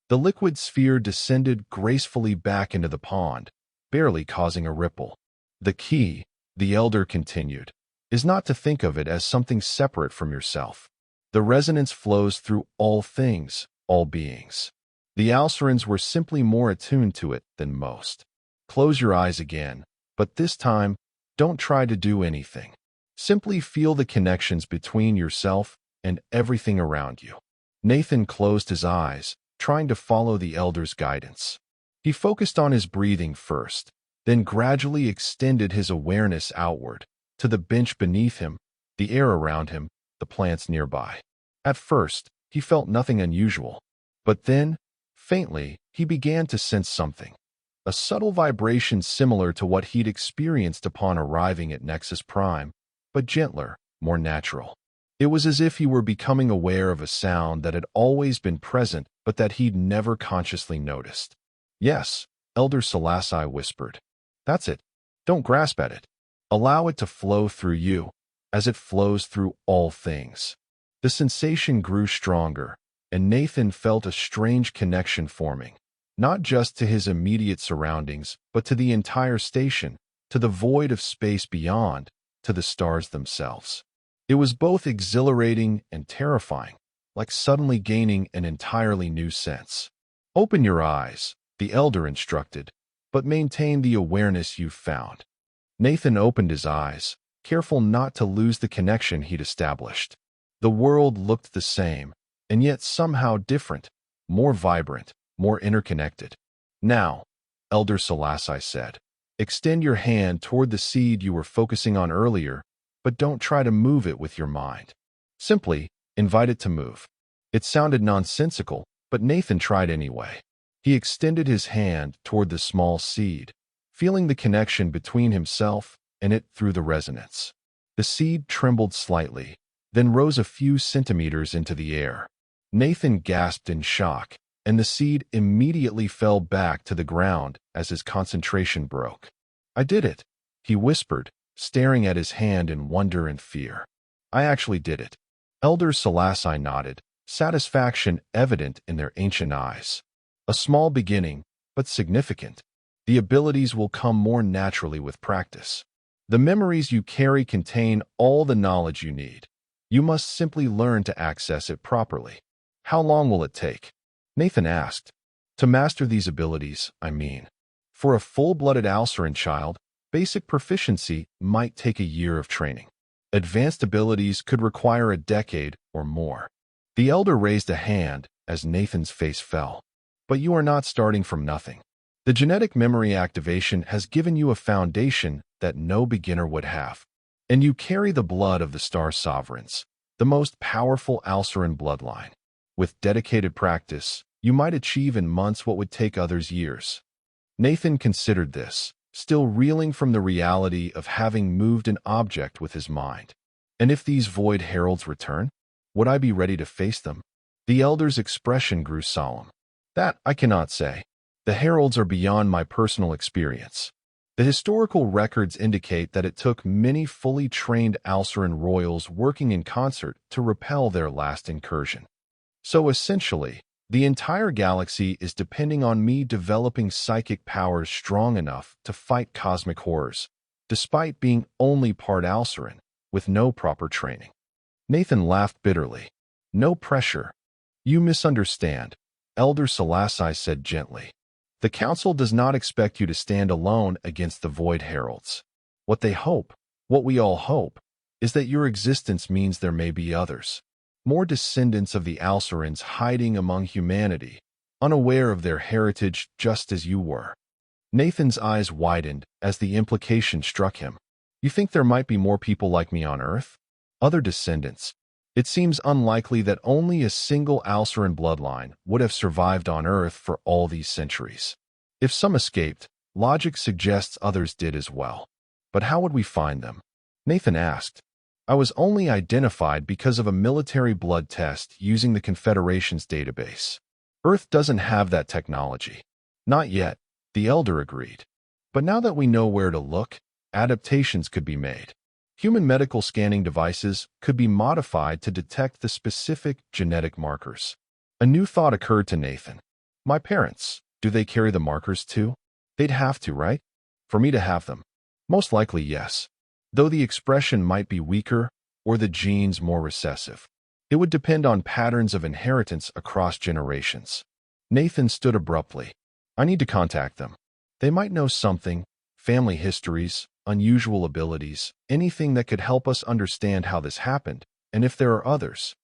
The liquid sphere descended gracefully back into the pond, barely causing a ripple. "The key," the Elder continued, "is not to think of it as something separate from yourself. The resonance flows through all things, all beings. The Alcerans were simply more attuned to it than most. Close your eyes again, but this time, don't try to do anything. Simply feel the connections between yourself and everything around you." Nathan closed his eyes, trying to follow the Elder's guidance. He focused on his breathing first, then gradually extended his awareness outward, to the bench beneath him, the air around him, the plants nearby. At first, he felt nothing unusual, but then, faintly, he began to sense something. A subtle vibration similar to what he'd experienced upon arriving at Nexus Prime, but gentler, more natural. It was as if he were becoming aware of a sound that had always been present but that he'd never consciously noticed. "Yes," Elder Selassie whispered. "That's it. Don't grasp at it. Allow it to flow through you, as it flows through all things." The sensation grew stronger, and Nathan felt a strange connection forming, not just to his immediate surroundings, but to the entire station, to the void of space beyond, to the stars themselves. It was both exhilarating and terrifying, like suddenly gaining an entirely new sense. Open your eyes, the elder instructed, but maintain the awareness you've found. Nathan opened his eyes, careful not to lose the connection he'd established. The world looked the same, and yet somehow different, more vibrant, more interconnected. Now, Elder Selassie said, extend your hand toward the seed you were focusing on earlier, but don't try to move it with your mind. Simply, invite it to move. It sounded nonsensical, but Nathan tried anyway. He extended his hand toward the small seed, feeling the connection between himself and it through the resonance. The seed trembled slightly, then rose a few centimeters into the air. Nathan gasped in shock, and the seed immediately fell back to the ground as his concentration broke. I did it, he whispered, staring at his hand in wonder and fear. I actually did it. Elder Selassie nodded, satisfaction evident in their ancient eyes. A small beginning, but significant. The abilities will come more naturally with practice. The memories you carry contain all the knowledge you need. You must simply learn to access it properly. How long will it take? Nathan asked. To master these abilities, I mean. For a full-blooded Alceran child, basic proficiency might take a year of training. Advanced abilities could require a decade or more. The elder raised a hand as Nathan's face fell. But you are not starting from nothing. The genetic memory activation has given you a foundation that no beginner would have. And you carry the blood of the Star Sovereigns, the most powerful Alceran bloodline. With dedicated practice, you might achieve in months what would take others years. Nathan considered this, still reeling from the reality of having moved an object with his mind. And if these void heralds return, would I be ready to face them? The elder's expression grew solemn. That I cannot say. The heralds are beyond my personal experience. The historical records indicate that it took many fully trained Alceran royals working in concert to repel their last incursion. So essentially, the entire galaxy is depending on me developing psychic powers strong enough to fight cosmic horrors, despite being only part Alceran, with no proper training. Nathan laughed bitterly. No pressure. You misunderstand, Elder Selassie said gently. The Council does not expect you to stand alone against the Void Heralds. What they hope, what we all hope, is that your existence means there may be others. More descendants of the Alcerans hiding among humanity, unaware of their heritage just as you were. Nathan's eyes widened as the implication struck him. You think there might be more people like me on Earth? Other descendants? It seems unlikely that only a single Alceran bloodline would have survived on Earth for all these centuries. If some escaped, logic suggests others did as well. But how would we find them? Nathan asked. I was only identified because of a military blood test using the Confederation's database. Earth doesn't have that technology. Not yet, the Elder agreed. But now that we know where to look, adaptations could be made. Human medical scanning devices could be modified to detect the specific genetic markers. A new thought occurred to Nathan. My parents, do they carry the markers too? They'd have to, right? For me to have them. Most likely, yes. Though the expression might be weaker or the genes more recessive. It would depend on patterns of inheritance across generations. Nathan stood abruptly. I need to contact them. They might know something, family histories, unusual abilities, anything that could help us understand how this happened, and if there are others.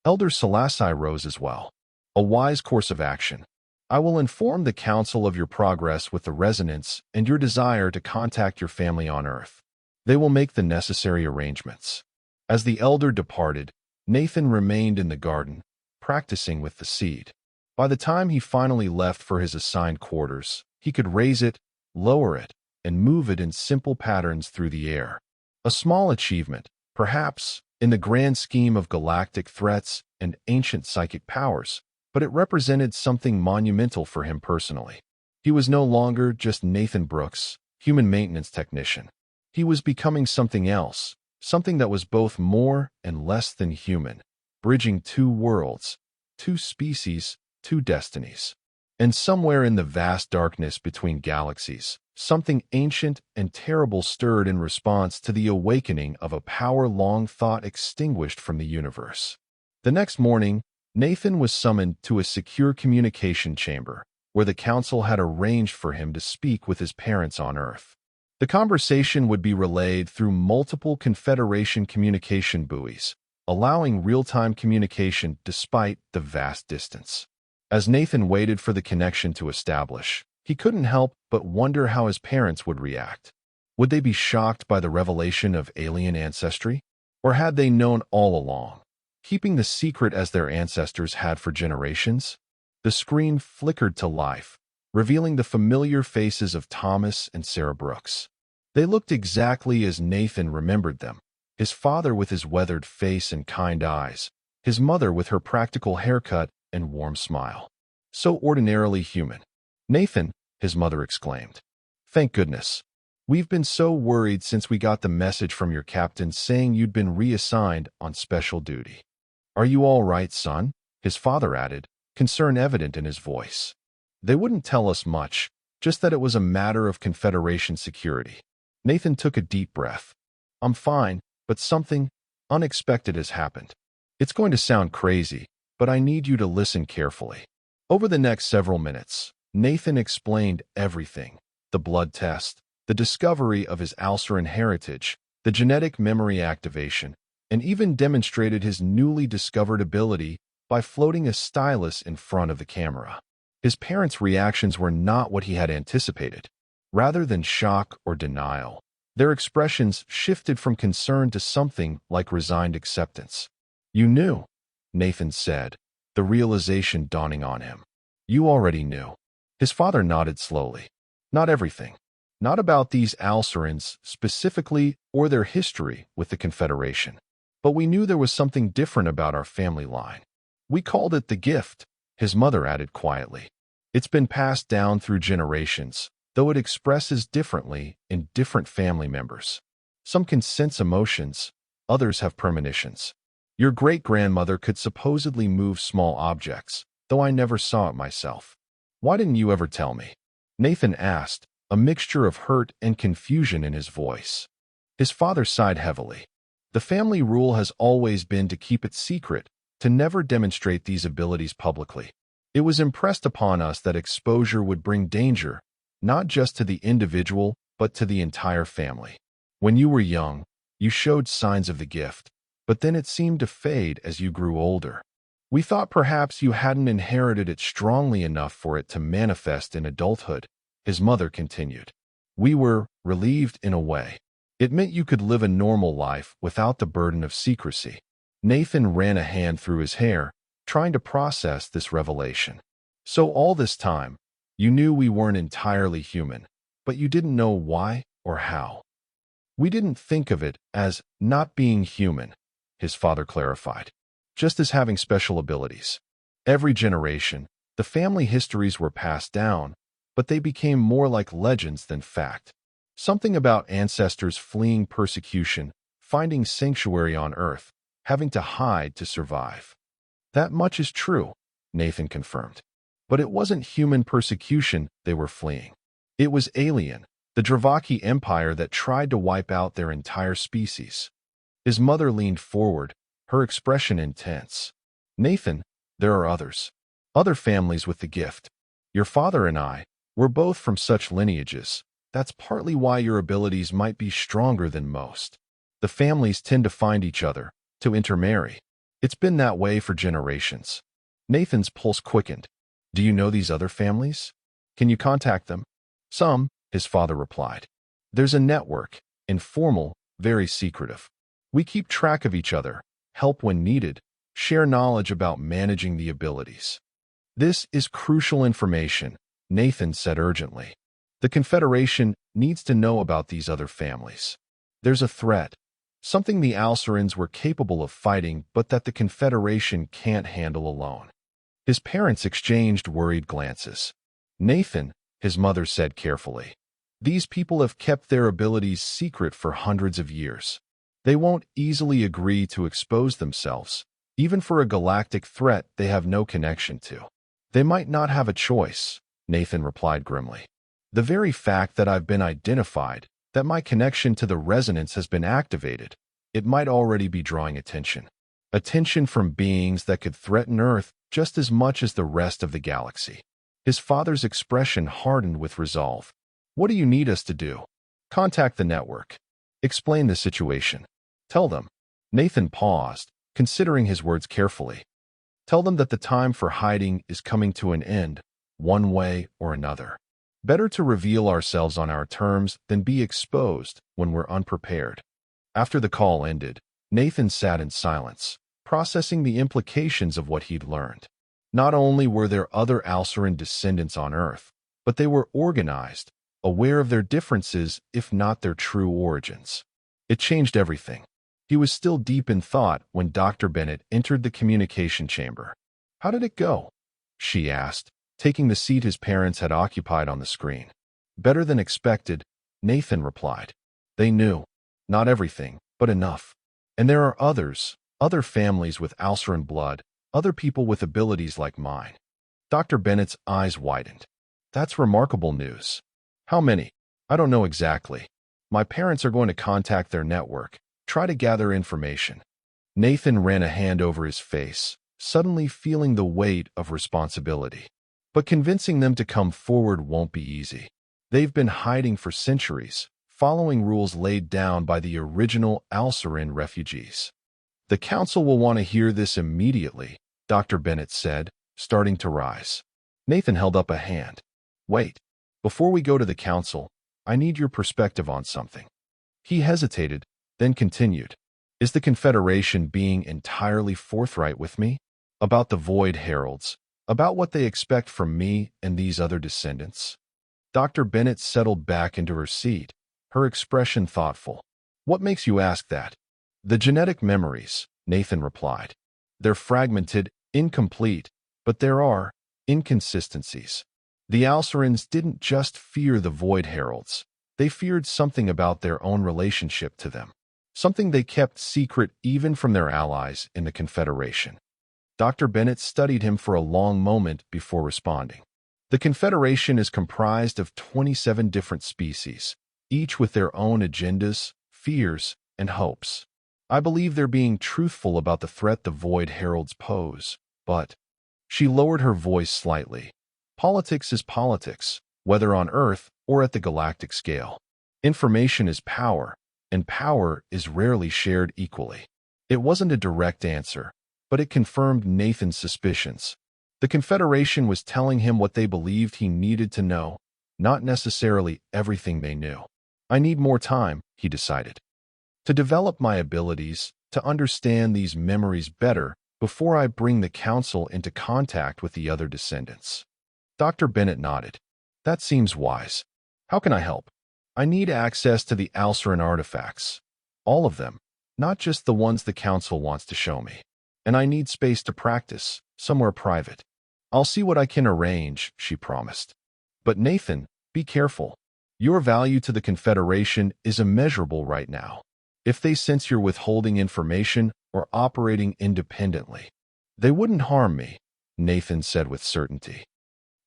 Elder Selassie rose as well. A wise course of action. I will inform the Council of your progress with the resonance and your desire to contact your family on Earth. They will make the necessary arrangements. As the elder departed, Nathan remained in the garden, practicing with the seed. By the time he finally left for his assigned quarters, he could raise it, lower it, and move it in simple patterns through the air. A small achievement, perhaps, in the grand scheme of galactic threats and ancient psychic powers, but it represented something monumental for him personally. He was no longer just Nathan Brooks, human maintenance technician. He was becoming something else, something that was both more and less than human, bridging two worlds, two species, two destinies. And somewhere in the vast darkness between galaxies, something ancient and terrible stirred in response to the awakening of a power long thought extinguished from the universe. The next morning, Nathan was summoned to a secure communication chamber, where the council had arranged for him to speak with his parents on Earth. The conversation would be relayed through multiple Confederation communication buoys, allowing real-time communication despite the vast distance. As Nathan waited for the connection to establish, he couldn't help but wonder how his parents would react. Would they be shocked by the revelation of alien ancestry? Or had they known all along, keeping the secret as their ancestors had for generations? The screen flickered to life, revealing the familiar faces of Thomas and Sarah Brooks. They looked exactly as Nathan remembered them, his father with his weathered face and kind eyes, his mother with her practical haircut and warm smile. So ordinarily human. "Nathan," his mother exclaimed. "Thank goodness. We've been so worried since we got the message from your captain saying you'd been reassigned on special duty." "Are you all right, son?" his father added, concern evident in his voice. They wouldn't tell us much, just that it was a matter of Confederation security. Nathan took a deep breath. "I'm fine, but something unexpected has happened. It's going to sound crazy, but I need you to listen carefully." Over the next several minutes, Nathan explained everything: the blood test, the discovery of his Alceran heritage, the genetic memory activation, and even demonstrated his newly discovered ability by floating a stylus in front of the camera. His parents' reactions were not what he had anticipated. Rather than shock or denial, their expressions shifted from concern to something like resigned acceptance. "You knew," Nathan said, the realization dawning on him. "You already knew." His father nodded slowly. "Not everything. Not about these Alcerans specifically or their history with the Confederation. But we knew there was something different about our family line. We called it the gift," his mother added quietly. "It's been passed down through generations, though it expresses differently in different family members. Some can sense emotions, others have premonitions. Your great-grandmother could supposedly move small objects, though I never saw it myself. Why didn't you ever tell me?" Nathan asked, a mixture of hurt and confusion in his voice. His father sighed heavily. "The family rule has always been to keep it secret, to never demonstrate these abilities publicly. It was impressed upon us that exposure would bring danger, not just to the individual, but to the entire family. When you were young, you showed signs of the gift, but then it seemed to fade as you grew older. We thought perhaps you hadn't inherited it strongly enough for it to manifest in adulthood," his mother continued. "We were relieved in a way. It meant you could live a normal life without the burden of secrecy." Nathan ran a hand through his hair, trying to process this revelation. "So all this time, you knew we weren't entirely human, but you didn't know why or how." "We didn't think of it as not being human," his father clarified, "just as having special abilities. Every generation, the family histories were passed down, but they became more like legends than fact. Something about ancestors fleeing persecution, finding sanctuary on Earth, having to hide to survive." "That much is true," Nathan confirmed. "But it wasn't human persecution they were fleeing. It was alien, the Dravaki Empire that tried to wipe out their entire species." His mother leaned forward, her expression intense. "Nathan, there are others. Other families with the gift. Your father and I, we're both from such lineages. That's partly why your abilities might be stronger than most. The families tend to find each other, to intermarry. It's been that way for generations." Nathan's pulse quickened. "Do you know these other families? Can you contact them?" "Some," his father replied. "There's a network, informal, very secretive. We keep track of each other, help when needed, share knowledge about managing the abilities." "This is crucial information," Nathan said urgently. "The Confederation needs to know about these other families. There's a threat, something the Alcerans were capable of fighting but that the Confederation can't handle alone." His parents exchanged worried glances. "Nathan," his mother said carefully, "these people have kept their abilities secret for hundreds of years. They won't easily agree to expose themselves, even for a galactic threat they have no connection to." "They might not have a choice," Nathan replied grimly. "The very fact that I've been identified, that my connection to the resonance has been activated, it might already be drawing attention. attention from beings that could threaten Earth just as much as the rest of the galaxy. His father's expression hardened with resolve. "What do you need us to do?" "Contact the network. Explain the situation. Tell them." Nathan paused, considering his words carefully. "Tell them that the time for hiding is coming to an end, one way or another. Better to reveal ourselves on our terms than be exposed when we're unprepared." After the call ended, Nathan sat in silence, processing the implications of what he'd learned. Not only were there other Alceran descendants on Earth, but they were organized, aware of their differences if not their true origins. It changed everything. He was still deep in thought when Dr. Bennett entered the communication chamber. "How did it go?" she asked, taking the seat his parents had occupied on the screen. "Better than expected," Nathan replied. "They knew. Not everything, but enough. And there are others, other families with Alceran blood, other people with abilities like mine." Dr. Bennett's eyes widened. "That's remarkable news. How many?" "I don't know exactly. My parents are going to contact their network, try to gather information." Nathan ran a hand over his face, suddenly feeling the weight of responsibility. But convincing them to come forward won't be easy. They've been hiding for centuries, following rules laid down by the original Alceran refugees. "The council will want to hear this immediately," Dr. Bennett said, starting to rise. Nathan held up a hand. "Wait. Before we go to the council, I need your perspective on something." He hesitated, then continued. "Is the Confederation being entirely forthright with me? About the Void Heralds? About what they expect from me and these other descendants?" Dr. Bennett settled back into her seat, her expression thoughtful. "What makes you ask that?" "The genetic memories," Nathan replied. "They're fragmented, incomplete, but there are inconsistencies. The Alcerans didn't just fear the Void Heralds. They feared something about their own relationship to them. Something they kept secret even from their allies in the Confederation." Dr. Bennett studied him for a long moment before responding. "The Confederation is comprised of 27 different species, each with their own agendas, fears, and hopes. I believe they're being truthful about the threat the Void Heralds pose, but—" She lowered her voice slightly. "Politics is politics, whether on Earth or at the galactic scale. Information is power, and power is rarely shared equally." It wasn't a direct answer, but it confirmed Nathan's suspicions. The Confederation was telling him what they believed he needed to know, not necessarily everything they knew. "I need more time," he decided, "to develop my abilities, to understand these memories better before I bring the Council into contact with the other descendants." Dr. Bennett nodded. "That seems wise. How can I help?" "I need access to the Alceran artifacts. All of them, not just the ones the Council wants to show me. And I need space to practice, somewhere private." "I'll see what I can arrange," she promised. "But Nathan, be careful. Your value to the Confederation is immeasurable right now. If they sense you're withholding information or operating independently, they wouldn't harm me," Nathan said with certainty.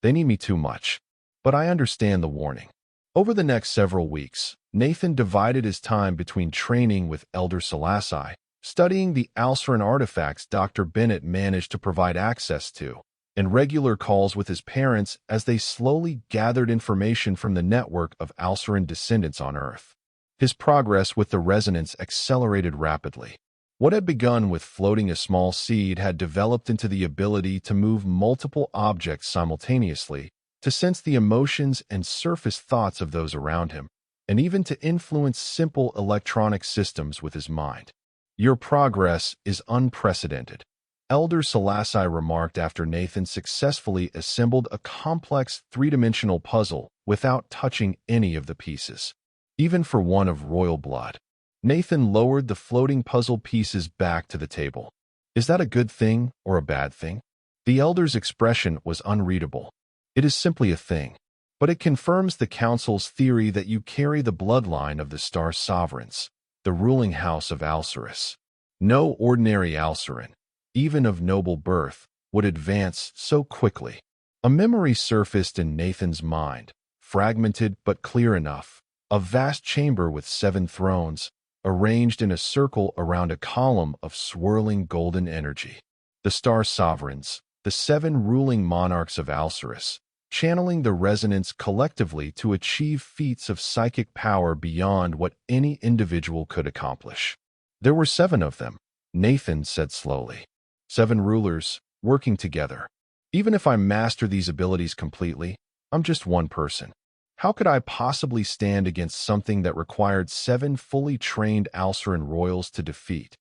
"They need me too much. But I understand the warning." Over the next several weeks, Nathan divided his time between training with Elder Selassie, studying the Alceran artifacts Dr. Bennett managed to provide access to, and regular calls with his parents as they slowly gathered information from the network of Alceran descendants on Earth. His progress with the resonance accelerated rapidly. What had begun with floating a small seed had developed into the ability to move multiple objects simultaneously, to sense the emotions and surface thoughts of those around him, and even to influence simple electronic systems with his mind. "Your progress is unprecedented," Elder Selassie remarked after Nathan successfully assembled a complex three-dimensional puzzle without touching any of the pieces. Even for one of royal blood. Nathan lowered the floating puzzle pieces back to the table. "Is that a good thing or a bad thing?" The elder's expression was unreadable. "It is simply a thing. But it confirms the Council's theory that you carry the bloodline of the Star Sovereigns, the ruling house of Alcerus. No ordinary Alceran, even of noble birth, would advance so quickly." A memory surfaced in Nathan's mind, fragmented but clear enough. A vast chamber with 7 thrones, arranged in a circle around a column of swirling golden energy. The star sovereigns, the 7 ruling monarchs of Alcerus, channeling the resonance collectively to achieve feats of psychic power beyond what any individual could accomplish. There were 7 of them, Nathan said slowly. 7 rulers, working together. Even if I master these abilities completely, I'm just one person. How could I possibly stand against something that required 7 fully trained Alceran royals to defeat?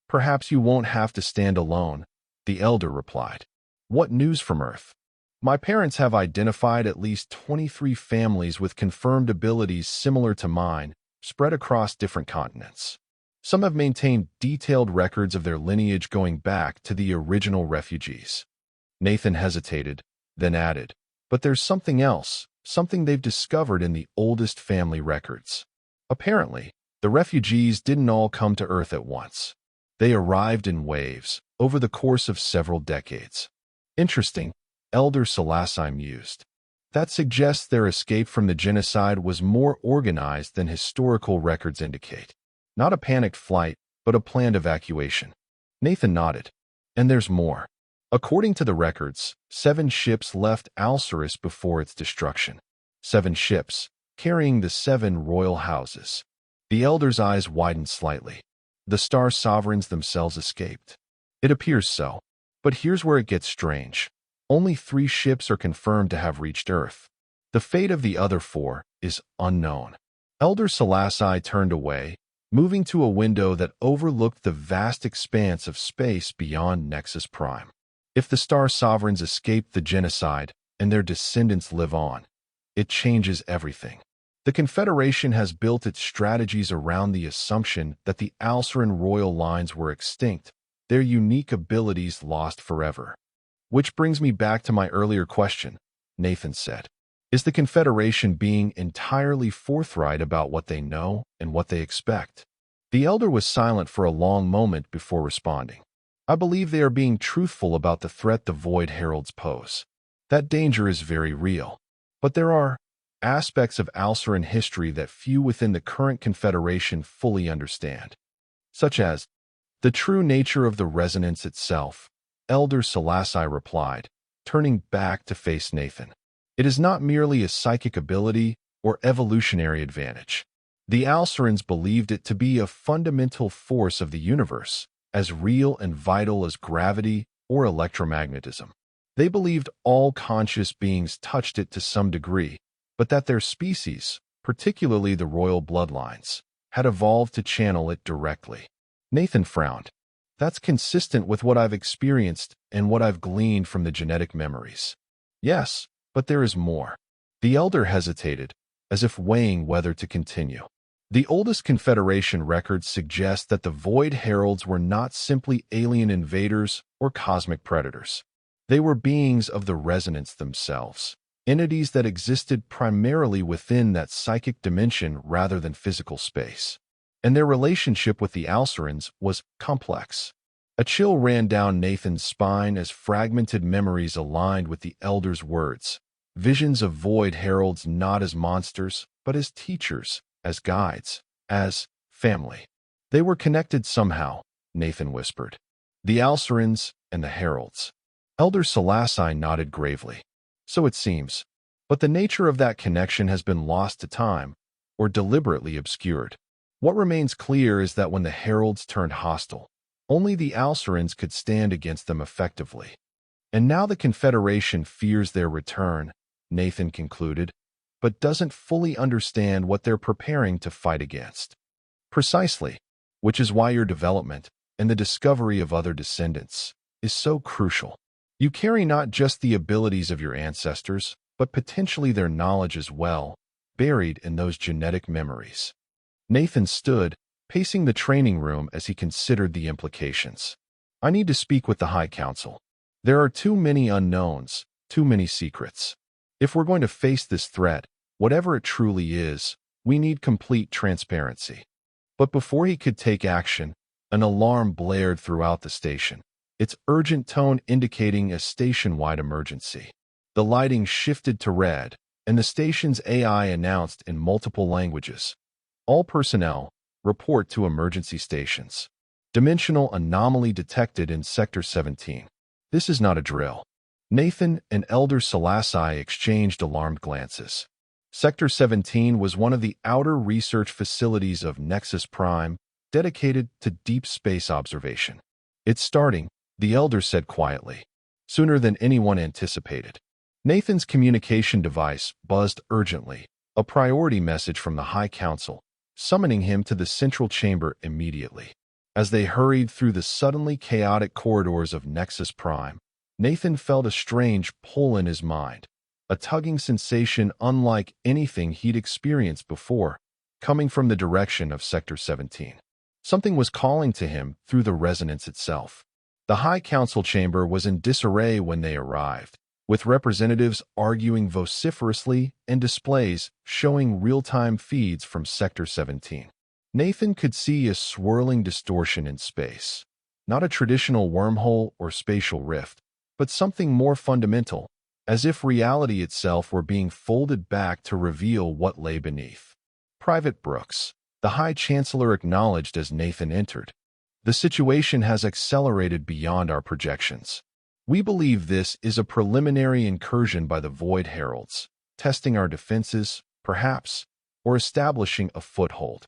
Perhaps you won't have to stand alone, the elder replied. What news from Earth? My parents have identified at least 23 families with confirmed abilities similar to mine, spread across different continents. Some have maintained detailed records of their lineage going back to the original refugees. Nathan hesitated, then added, but there's something else, something they've discovered in the oldest family records. Apparently, the refugees didn't all come to Earth at once. They arrived in waves, over the course of several decades. Interesting, Elder Selassie mused. That suggests their escape from the genocide was more organized than historical records indicate. Not a panicked flight, but a planned evacuation. Nathan nodded. And there's more. According to the records, 7 ships left Alcerus before its destruction. 7 ships, carrying the 7 royal houses. The elder's eyes widened slightly. The star sovereigns themselves escaped. It appears so. But here's where it gets strange. Only 3 ships are confirmed to have reached Earth. The fate of the other 4 is unknown. Elder Selassie turned away, moving to a window that overlooked the vast expanse of space beyond Nexus Prime. If the star sovereigns escaped the genocide and their descendants live on, it changes everything. The Confederation has built its strategies around the assumption that the Alceran royal lines were extinct, their unique abilities lost forever. Which brings me back to my earlier question, Nathan said. Is the Confederation being entirely forthright about what they know and what they expect? The elder was silent for a long moment before responding. I believe they are being truthful about the threat the Void Heralds pose. That danger is very real. But there are aspects of Alceran history that few within the current Confederation fully understand, such as the true nature of the resonance itself, Elder Selassie replied, turning back to face Nathan. It is not merely a psychic ability or evolutionary advantage. The Alcerans believed it to be a fundamental force of the universe, as real and vital as gravity or electromagnetism. They believed all conscious beings touched it to some degree, but that their species, particularly the royal bloodlines, had evolved to channel it directly. Nathan frowned. That's consistent with what I've experienced and what I've gleaned from the genetic memories. Yes, but there is more. The elder hesitated, as if weighing whether to continue. The oldest Confederation records suggest that the Void Heralds were not simply alien invaders or cosmic predators. They were beings of the resonance themselves, entities that existed primarily within that psychic dimension rather than physical space. And their relationship with the Alcerans was complex. A chill ran down Nathan's spine as fragmented memories aligned with the elder's words. Visions of Void Heralds not as monsters, but as teachers, as guides, as family. They were connected somehow, Nathan whispered. The Alcerans and the Heralds. Elder Selassie nodded gravely. So it seems. But the nature of that connection has been lost to time, or deliberately obscured. What remains clear is that when the Heralds turned hostile, only the Alcerans could stand against them effectively. And now the Confederation fears their return, Nathan concluded, but doesn't fully understand what they're preparing to fight against. Precisely, which is why your development, and the discovery of other descendants, is so crucial. You carry not just the abilities of your ancestors, but potentially their knowledge as well, buried in those genetic memories. Nathan stood, pacing the training room as he considered the implications. I need to speak with the High Council. There are too many unknowns, too many secrets. If we're going to face this threat, whatever it truly is, we need complete transparency. But before he could take action, an alarm blared throughout the station, its urgent tone indicating a station-wide emergency. The lighting shifted to red, and the station's AI announced in multiple languages. All personnel, report to emergency stations. Dimensional anomaly detected in Sector 17. This is not a drill. Nathan and Elder Selassie exchanged alarmed glances. Sector 17 was one of the outer research facilities of Nexus Prime, dedicated to deep space observation. It's starting, the Elder said quietly, sooner than anyone anticipated. Nathan's communication device buzzed urgently, a priority message from the High Council, summoning him to the central chamber immediately. As they hurried through the suddenly chaotic corridors of Nexus Prime, Nathan felt a strange pull in his mind, a tugging sensation unlike anything he'd experienced before, coming from the direction of Sector 17. Something was calling to him through the resonance itself. The High Council chamber was in disarray when they arrived, with representatives arguing vociferously and displays showing real-time feeds from Sector 17. Nathan could see a swirling distortion in space, not a traditional wormhole or spatial rift, but something more fundamental, as if reality itself were being folded back to reveal what lay beneath. Private Brooks, the High Chancellor acknowledged as Nathan entered. The situation has accelerated beyond our projections. We believe this is a preliminary incursion by the Void Heralds, testing our defenses, perhaps, or establishing a foothold.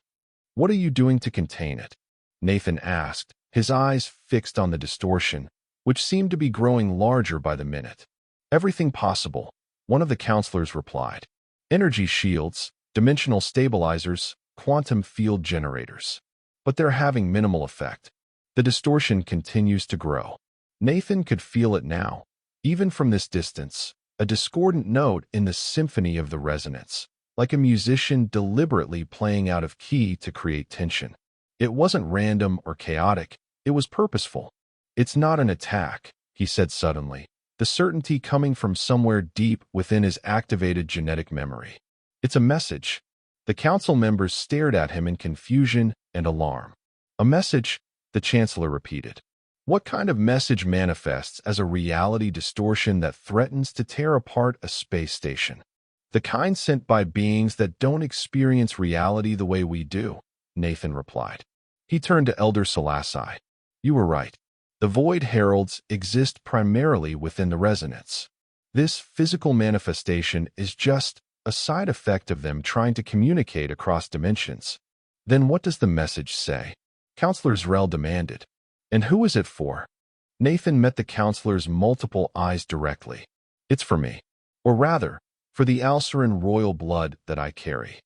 What are you doing to contain it? Nathan asked, his eyes fixed on the distortion, which seemed to be growing larger by the minute. Everything possible, one of the counselors replied. Energy shields, dimensional stabilizers, quantum field generators. But they're having minimal effect. The distortion continues to grow. Nathan could feel it now, even from this distance, a discordant note in the symphony of the resonance, like a musician deliberately playing out of key to create tension. It wasn't random or chaotic, it was purposeful. It's not an attack, he said suddenly, the certainty coming from somewhere deep within his activated genetic memory. It's a message. The council members stared at him in confusion and alarm. A message, the Chancellor repeated. What kind of message manifests as a reality distortion that threatens to tear apart a space station? The kind sent by beings that don't experience reality the way we do, Nathan replied. He turned to Elder Selassie. You were right. The Void Heralds exist primarily within the resonance. This physical manifestation is just a side effect of them trying to communicate across dimensions. Then what does the message say? Counselor Zrel demanded. And who is it for? Nathan met the counselor's multiple eyes directly. It's for me. Or rather, for the Alceran royal blood that I carry.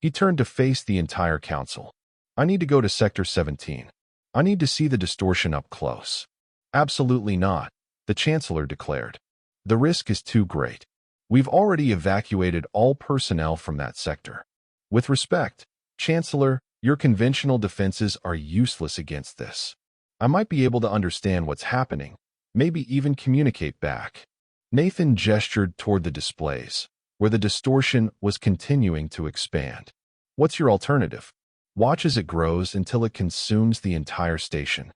He turned to face the entire council. I need to go to Sector 17. I need to see the distortion up close. Absolutely not, the Chancellor declared. The risk is too great. We've already evacuated all personnel from that sector. With respect, Chancellor, your conventional defenses are useless against this. I might be able to understand what's happening, maybe even communicate back. Nathan gestured toward the displays, where the distortion was continuing to expand. What's your alternative? Watch as it grows until it consumes the entire station.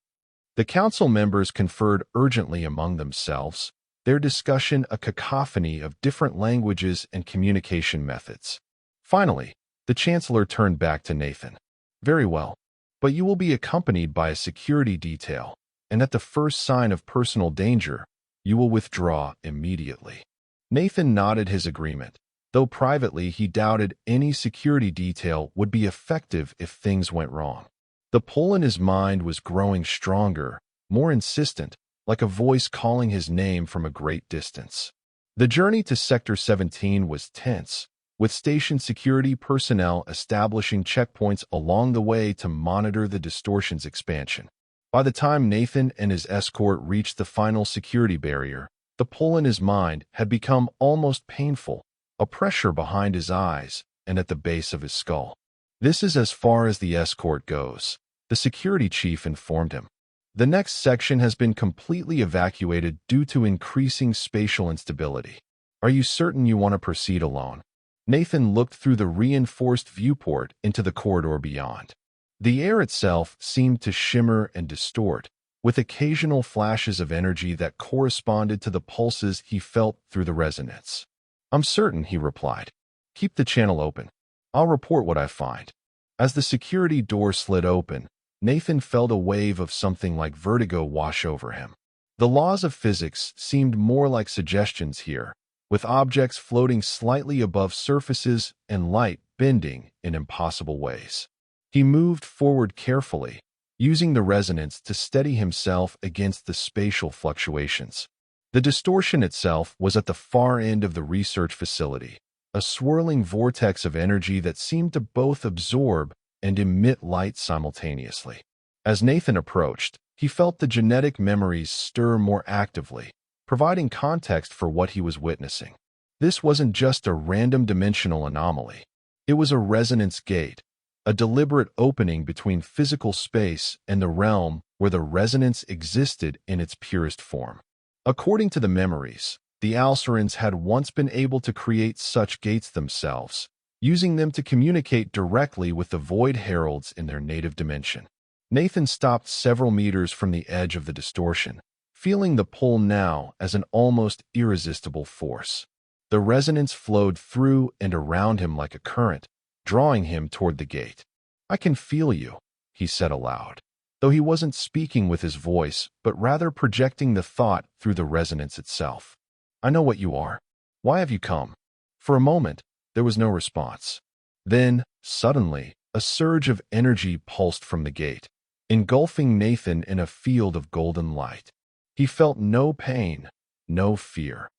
The council members conferred urgently among themselves, their discussion a cacophony of different languages and communication methods. Finally, the Chancellor turned back to Nathan. Very well, but you will be accompanied by a security detail, and at the first sign of personal danger, you will withdraw immediately. Nathan nodded his agreement, though privately he doubted any security detail would be effective if things went wrong. The pull in his mind was growing stronger, more insistent, like a voice calling his name from a great distance. The journey to Sector 17 was tense, with station security personnel establishing checkpoints along the way to monitor the distortion's expansion. By the time Nathan and his escort reached the final security barrier, the pull in his mind had become almost painful, a pressure behind his eyes and at the base of his skull. This is as far as the escort goes, the security chief informed him. The next section has been completely evacuated due to increasing spatial instability. Are you certain you want to proceed alone? Nathan looked through the reinforced viewport into the corridor beyond. The air itself seemed to shimmer and distort, with occasional flashes of energy that corresponded to the pulses he felt through the resonance. I'm certain, he replied. Keep the channel open. I'll report what I find. As the security door slid open, Nathan felt a wave of something like vertigo wash over him. The laws of physics seemed more like suggestions here, with objects floating slightly above surfaces and light bending in impossible ways. He moved forward carefully, using the resonance to steady himself against the spatial fluctuations. The distortion itself was at the far end of the research facility, a swirling vortex of energy that seemed to both absorb and emit light simultaneously. As Nathan approached, he felt the genetic memories stir more actively, providing context for what he was witnessing. This wasn't just a random dimensional anomaly. It was a resonance gate, a deliberate opening between physical space and the realm where the resonance existed in its purest form. According to the memories, the Alcerans had once been able to create such gates themselves, using them to communicate directly with the Void Heralds in their native dimension. Nathan stopped several meters from the edge of the distortion, feeling the pull now as an almost irresistible force. The resonance flowed through and around him like a current, drawing him toward the gate. "I can feel you," he said aloud, though he wasn't speaking with his voice, but rather projecting the thought through the resonance itself. "I know what you are. Why have you come?" For a moment, there was no response. Then, suddenly, a surge of energy pulsed from the gate, engulfing Nathan in a field of golden light. He felt no pain, no fear,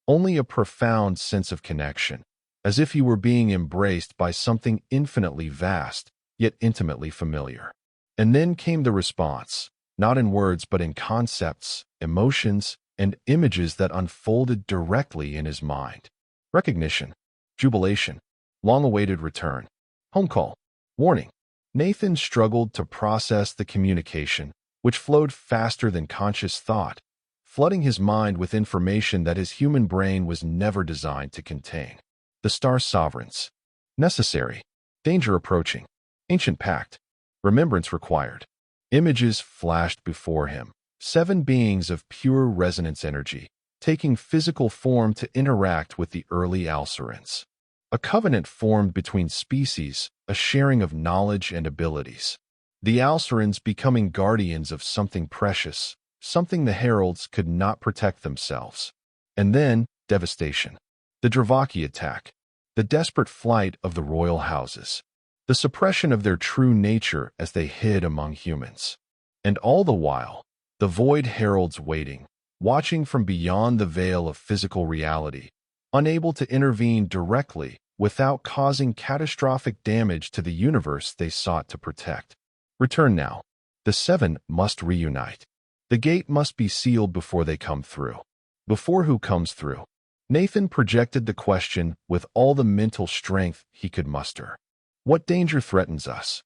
only a profound sense of connection, as if he were being embraced by something infinitely vast, yet intimately familiar. And then came the response, not in words but in concepts, emotions, and images that unfolded directly in his mind. Recognition, jubilation, long-awaited return, home call, warning. Nathan struggled to process the communication, which flowed faster than conscious thought, flooding his mind with information that his human brain was never designed to contain. The Star Sovereigns. Necessary. Danger approaching. Ancient pact. Remembrance required. Images flashed before him. 7 beings of pure resonance energy, taking physical form to interact with the early Alcerans. A covenant formed between species, a sharing of knowledge and abilities. The Alcerans becoming guardians of something precious, something the Heralds could not protect themselves. And then, devastation. The Dravaki attack. The desperate flight of the royal houses. The suppression of their true nature as they hid among humans. And all the while, the Void Heralds waiting, watching from beyond the veil of physical reality, unable to intervene directly without causing catastrophic damage to the universe they sought to protect. Return now. The 7 must reunite. The gate must be sealed before they come through. Before who comes through? Nathan projected the question with all the mental strength he could muster. What danger threatens us?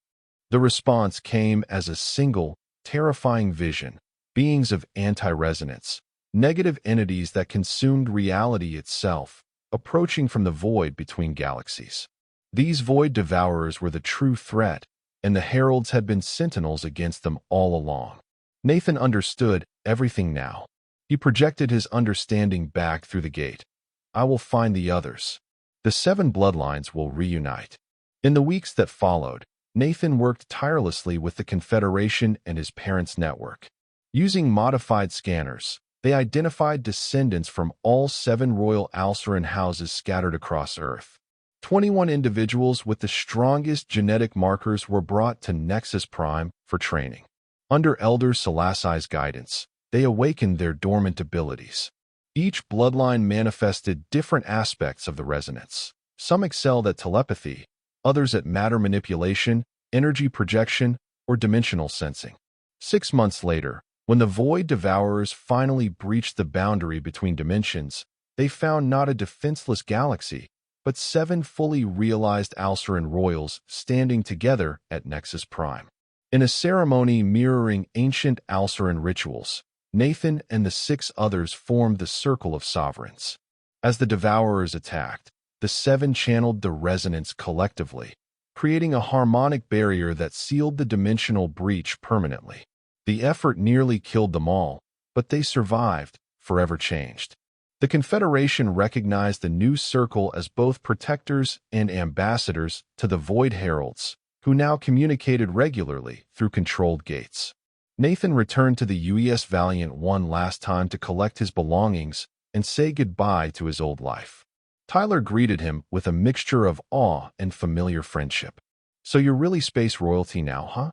The response came as a single, terrifying vision, beings of anti-resonance, negative entities that consumed reality itself, approaching from the void between galaxies. These void devourers were the true threat, and the heralds had been sentinels against them all along. Nathan understood everything now. He projected his understanding back through the gate. I will find the others. The 7 bloodlines will reunite. In the weeks that followed, Nathan worked tirelessly with the Confederation and his parents' network. Using modified scanners, they identified descendants from all 7 royal Alceran houses scattered across Earth. 21 individuals with the strongest genetic markers were brought to Nexus Prime for training. Under Elder Selassai's guidance, they awakened their dormant abilities. Each bloodline manifested different aspects of the resonance. Some excelled at telepathy, others at matter manipulation, energy projection, or dimensional sensing. 6 months later, when the Void Devourers finally breached the boundary between dimensions, they found not a defenseless galaxy, but 7 fully realized Alceran royals standing together at Nexus Prime. In a ceremony mirroring ancient Alceran rituals, Nathan and the 6 others formed the Circle of Sovereigns. As the Devourers attacked, the 7 channeled the resonance collectively, creating a harmonic barrier that sealed the dimensional breach permanently. The effort nearly killed them all, but they survived, forever changed. The Confederation recognized the new circle as both protectors and ambassadors to the Void Heralds, who now communicated regularly through controlled gates. Nathan returned to the UES Valiant one last time to collect his belongings and say goodbye to his old life. Tyler greeted him with a mixture of awe and familiar friendship. "So you're really space royalty now, huh?"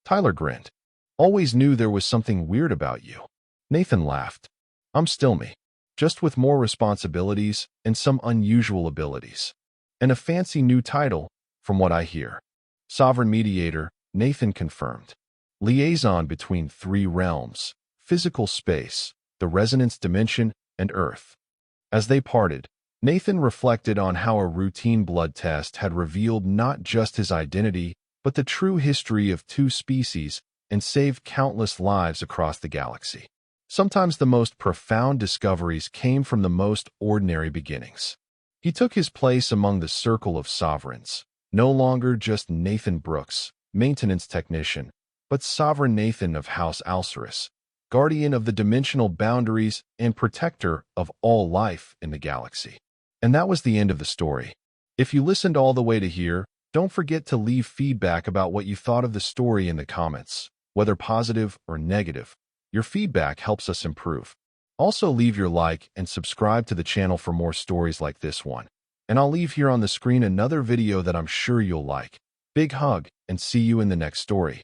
Tyler grinned. "Always knew there was something weird about you." Nathan laughed. "I'm still me, just with more responsibilities and some unusual abilities. And a fancy new title, from what I hear." "Sovereign Mediator," Nathan confirmed. "Liaison between three realms, physical space, the resonance dimension, and Earth." As they parted, Nathan reflected on how a routine blood test had revealed not just his identity, but the true history of two species and saved countless lives across the galaxy. Sometimes the most profound discoveries came from the most ordinary beginnings. He took his place among the circle of sovereigns, no longer just Nathan Brooks, maintenance technician, but Sovereign Nathan of House Alcerus, guardian of the dimensional boundaries and protector of all life in the galaxy. And that was the end of the story. If you listened all the way to here, don't forget to leave feedback about what you thought of the story in the comments, whether positive or negative. Your feedback helps us improve. Also, leave your like and subscribe to the channel for more stories like this one. And I'll leave here on the screen another video that I'm sure you'll like. Big hug, and see you in the next story.